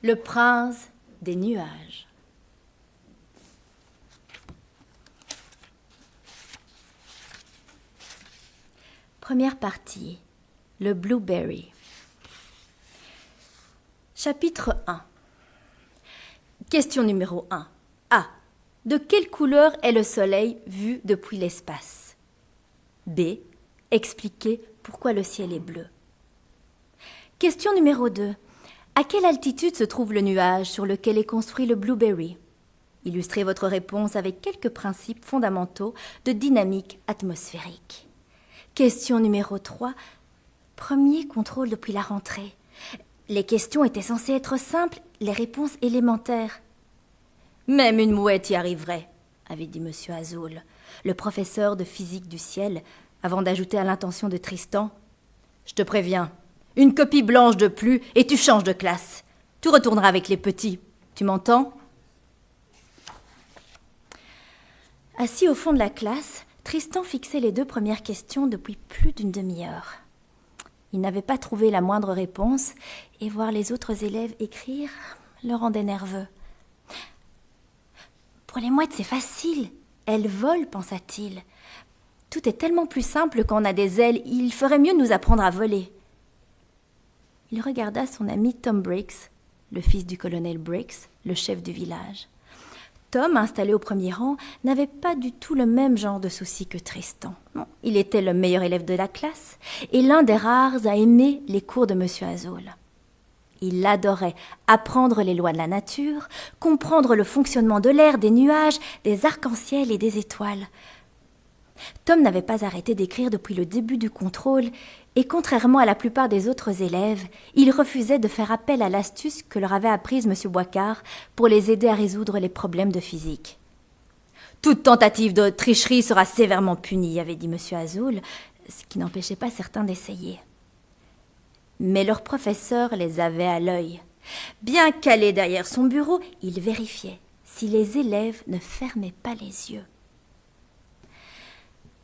Speaker 9: Le Prince des nuages. Première partie, le Blueberry. Chapitre 1. Question numéro 1. A. De quelle couleur est le soleil vu depuis l'espace? B. Expliquez pourquoi le ciel est bleu. Question numéro 2. À quelle altitude se trouve le nuage sur lequel est construit le Blueberry? Illustrez votre réponse avec quelques principes fondamentaux de dynamique atmosphérique. Question numéro 3. Premier contrôle depuis la rentrée. Les questions étaient censées être simples, les réponses élémentaires. Même une mouette y arriverait, avait dit M. Azoul, le professeur de physique du ciel, avant d'ajouter à l'intention de Tristan. Je te préviens, une copie blanche de plus et tu changes de classe. Tu retourneras avec les petits. Tu m'entends? Assis au fond de la classe, Tristan fixait les deux premières questions depuis plus d'une demi-heure. Il n'avait pas trouvé la moindre réponse et voir les autres élèves écrire le rendait nerveux. Pour les mouettes, c'est facile. Elles volent, pensa-t-il. Tout est tellement plus simple quand on a des ailes. Il ferait mieux de nous apprendre à voler. Il regarda son ami Tom Briggs, le fils du colonel Briggs, le chef du village. Tom, installé au premier rang, n'avait pas du tout le même genre de soucis que Tristan. Non, il était le meilleur élève de la classe et l'un des rares à aimer les cours de M. Azoul. Il adorait apprendre les lois de la nature, comprendre le fonctionnement de l'air, des nuages, des arcs-en-ciel et des étoiles. Tom n'avait pas arrêté d'écrire depuis le début du contrôle et, contrairement à la plupart des autres élèves, il refusait de faire appel à l'astuce que leur avait apprise M. Boicard pour les aider à résoudre les problèmes de physique. « Toute tentative de tricherie sera sévèrement punie », avait dit M. Azoul, ce qui n'empêchait pas certains d'essayer. Mais leur professeur les avait à l'œil. Bien calé derrière son bureau, il vérifiait si les élèves ne fermaient pas les yeux.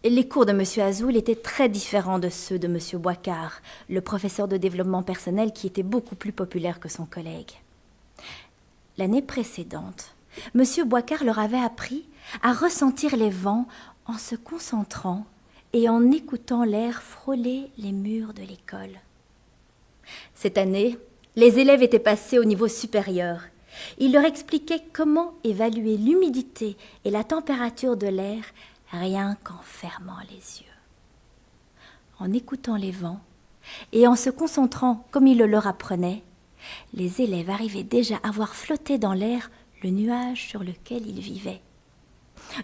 Speaker 9: Les cours de M. Azoul étaient très différents de ceux de M. Boicard, le professeur de développement personnel qui était beaucoup plus populaire que son collègue. L'année précédente, M. Boicard leur avait appris à ressentir les vents en se concentrant et en écoutant l'air frôler les murs de l'école. Cette année, les élèves étaient passés au niveau supérieur. Il leur expliquait comment évaluer l'humidité et la température de l'air rien qu'en fermant les yeux. En écoutant les vents et en se concentrant comme il le leur apprenait, les élèves arrivaient déjà à voir flotter dans l'air le nuage sur lequel ils vivaient.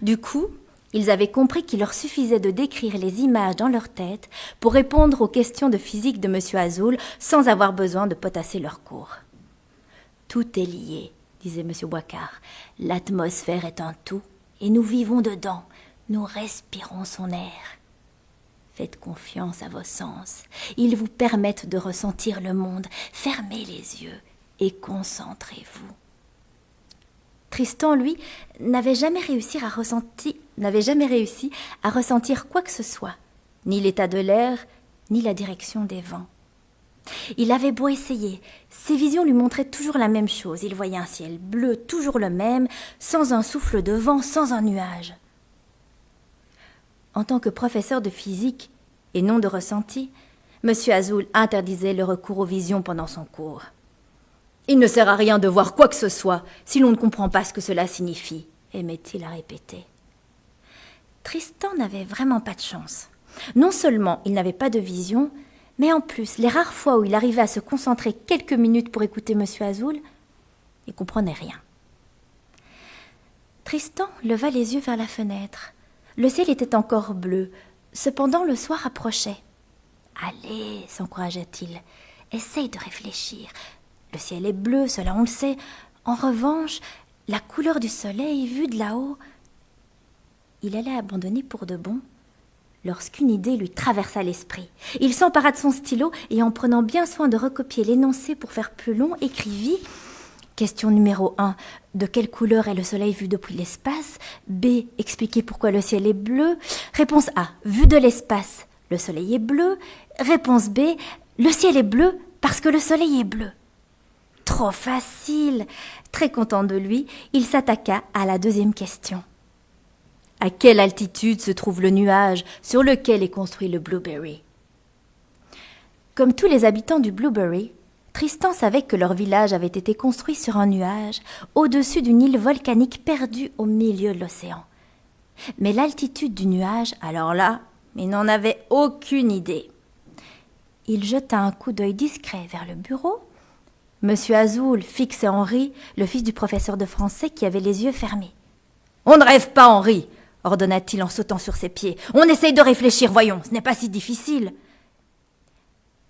Speaker 9: Du coup, ils avaient compris qu'il leur suffisait de décrire les images dans leur tête pour répondre aux questions de physique de M. Azoul sans avoir besoin de potasser leur cours. « Tout est lié », disait M. Boicard. « L'atmosphère est un tout et nous vivons dedans. Nous respirons son air. Faites confiance à vos sens. Ils vous permettent de ressentir le monde. Fermez les yeux et concentrez-vous. » Tristan, lui, n'avait jamais réussi à ressentir quoi que ce soit, ni l'état de l'air, ni la direction des vents. Il avait beau essayer, ses visions lui montraient toujours la même chose. Il voyait un ciel bleu, toujours le même, sans un souffle de vent, sans un nuage. En tant que professeur de physique et non de ressenti, M. Azoul interdisait le recours aux visions pendant son cours. « Il ne sert à rien de voir quoi que ce soit si l'on ne comprend pas ce que cela signifie », aimait-il à répéter. Tristan n'avait vraiment pas de chance. Non seulement il n'avait pas de vision, mais en plus, les rares fois où il arrivait à se concentrer quelques minutes pour écouter M. Azoul, il ne comprenait rien. Tristan leva les yeux vers la fenêtre. Le ciel était encore bleu. Cependant, le soir approchait. « Allez, s'encourageait-il, essaye de réfléchir. Le ciel est bleu, cela on le sait. En revanche, la couleur du soleil vue de là-haut... » Il allait abandonner pour de bon lorsqu'une idée lui traversa l'esprit. Il s'empara de son stylo et en prenant bien soin de recopier l'énoncé pour faire plus long, écrivit « Question numéro 1. De quelle couleur est le soleil vu depuis l'espace ? B. Expliquez pourquoi le ciel est bleu. Réponse A. Vu de l'espace, le soleil est bleu. Réponse B. Le ciel est bleu parce que le soleil est bleu. » Trop facile. Très content de lui, il s'attaqua à la deuxième question. À quelle altitude se trouve le nuage sur lequel est construit le Blueberry ? Comme tous les habitants du Blueberry, Tristan savait que leur village avait été construit sur un nuage, au-dessus d'une île volcanique perdue au milieu de l'océan. Mais l'altitude du nuage, alors là, il n'en avait aucune idée. Il jeta un coup d'œil discret vers le bureau. Monsieur Azoul fixait Henri, le fils du professeur de français qui avait les yeux fermés. « On ne rêve pas, Henri !» ordonna-t-il en sautant sur ses pieds. « On essaye de réfléchir, voyons, ce n'est pas si difficile. »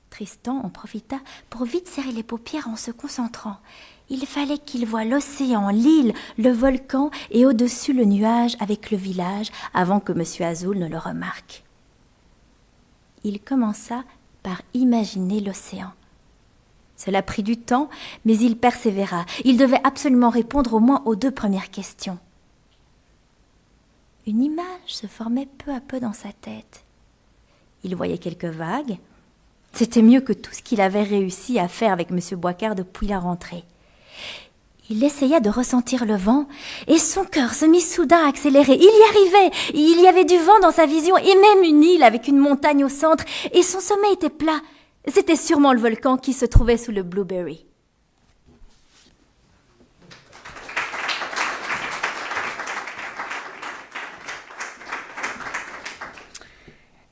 Speaker 9: Tristan en profita pour vite serrer les paupières en se concentrant. Il fallait qu'il voie l'océan, l'île, le volcan et au-dessus le nuage avec le village avant que M. Azoul ne le remarque. Il commença par imaginer l'océan. Cela prit du temps, mais il persévéra. Il devait absolument répondre au moins aux 2 premières questions. Une image se formait peu à peu dans sa tête. Il voyait quelques vagues. C'était mieux que tout ce qu'il avait réussi à faire avec M. Boicard depuis la rentrée. Il essaya de ressentir le vent, et son cœur se mit soudain à accélérer. Il y arrivait! Il y avait du vent dans sa vision, et même une île avec une montagne au centre, et son sommet était plat. C'était sûrement le volcan qui se trouvait sous le Blueberry.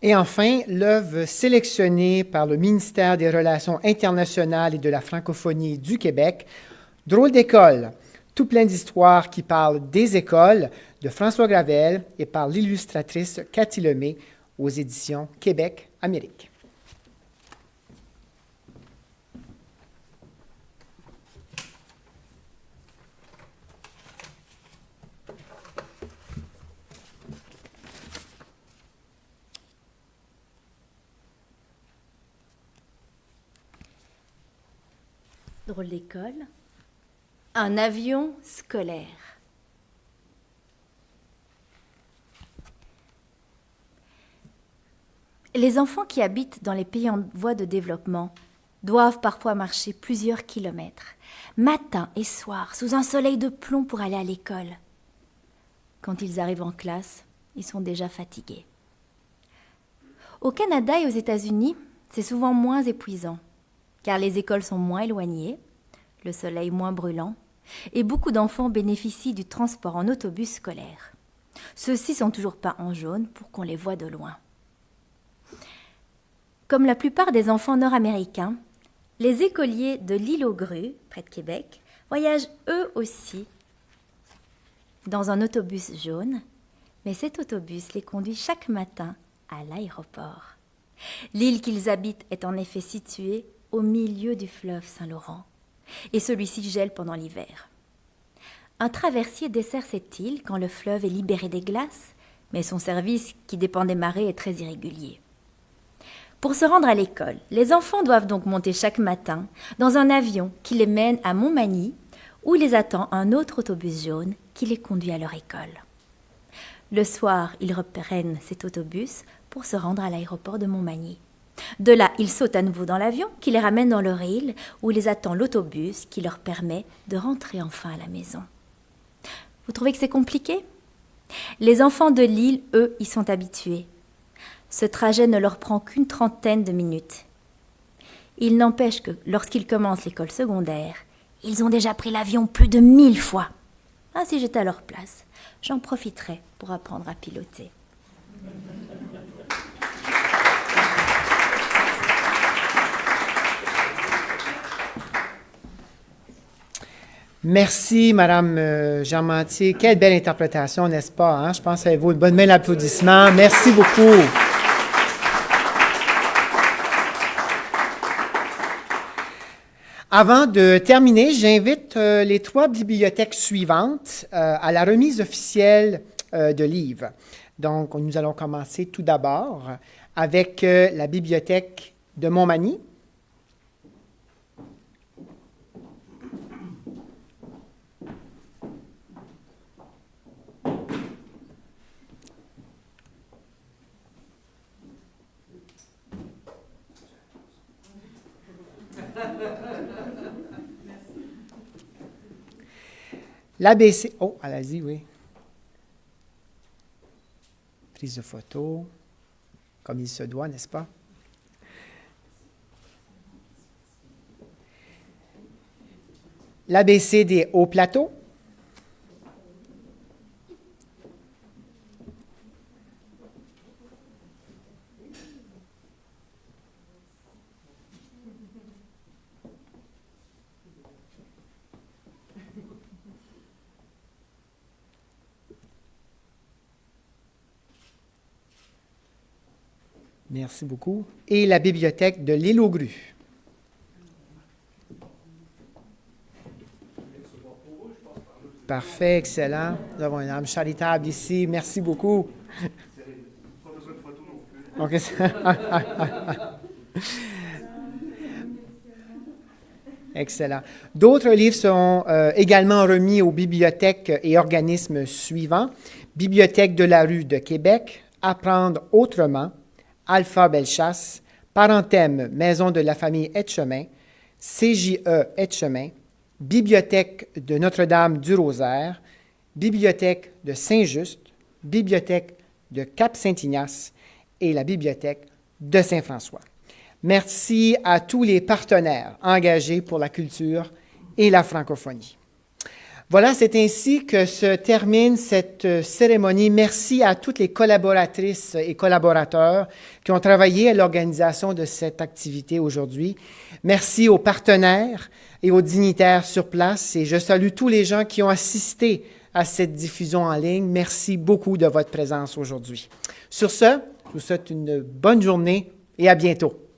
Speaker 1: Et enfin, l'œuvre sélectionnée par le ministère des Relations internationales et de la francophonie du Québec, Drôle d'école, tout plein d'histoires qui parlent des écoles, de François Gravel et par l'illustratrice Cathy Lemay aux éditions Québec Amérique.
Speaker 9: Drôle d'école. Un avion scolaire. Les enfants qui habitent dans les pays en voie de développement doivent parfois marcher plusieurs kilomètres, matin et soir, sous un soleil de plomb pour aller à l'école. Quand ils arrivent en classe, ils sont déjà fatigués. Au Canada et aux États-Unis, c'est souvent moins épuisant, car les écoles sont moins éloignées, le soleil moins brûlant, et beaucoup d'enfants bénéficient du transport en autobus scolaire. Ceux-ci sont toujours peints en jaune pour qu'on les voie de loin. Comme la plupart des enfants nord-américains, les écoliers de l'île aux Grues, près de Québec, voyagent eux aussi dans un autobus jaune, mais cet autobus les conduit chaque matin à l'aéroport. L'île qu'ils habitent est en effet située au milieu du fleuve Saint-Laurent, et celui-ci gèle pendant l'hiver. Un traversier dessert cette île quand le fleuve est libéré des glaces, mais son service, qui dépend des marées, est très irrégulier. Pour se rendre à l'école, les enfants doivent donc monter chaque matin dans un avion qui les mène à Montmagny, où les attend un autre autobus jaune qui les conduit à leur école. Le soir, ils reprennent cet autobus pour se rendre à l'aéroport de Montmagny. De là, ils sautent à nouveau dans l'avion qui les ramène dans leur île, où les attend l'autobus qui leur permet de rentrer enfin à la maison. Vous trouvez que c'est compliqué? Les enfants de l'île, eux, y sont habitués. Ce trajet ne leur prend qu'une trentaine de minutes. Il n'empêche que, lorsqu'ils commencent l'école secondaire, ils ont déjà pris l'avion plus de 1000 fois. Ah, si j'étais à leur place, j'en profiterais pour apprendre à piloter.
Speaker 1: Merci, Madame Germantier. Quelle belle interprétation, n'est-ce pas? Hein? Je pense que ça vaut une bonne main d'applaudissement. Merci beaucoup. Avant de terminer, j'invite les 3 bibliothèques suivantes à la remise officielle de livres. Donc, nous allons commencer tout d'abord avec la bibliothèque de Montmagny. L'ABC. Oh, allez-y, oui. Prise de photo, comme il se doit, n'est-ce pas? L'ABC des hauts plateaux. Merci beaucoup. Et la bibliothèque de l'île aux Grues. Parfait, excellent. Nous avons une âme charitable ici. Merci beaucoup. Pas besoin de photos non plus. Excellent. D'autres livres sont également remis aux bibliothèques et organismes suivants. Bibliothèque de la rue de Québec, Apprendre autrement, Alpha Bellechasse, Parenthème Maison de la famille Etchemin, CJE Etchemin, Bibliothèque de Notre-Dame du Rosaire, Bibliothèque de Saint-Just, Bibliothèque de Cap-Saint-Ignace et la Bibliothèque de Saint-François. Merci à tous les partenaires engagés pour la culture et la francophonie. Voilà, c'est ainsi que se termine cette cérémonie. Merci à toutes les collaboratrices et collaborateurs qui ont travaillé à l'organisation de cette activité aujourd'hui. Merci aux partenaires et aux dignitaires sur place et je salue tous les gens qui ont assisté à cette diffusion en ligne. Merci beaucoup de votre présence aujourd'hui. Sur ce, je vous souhaite une bonne journée et à bientôt.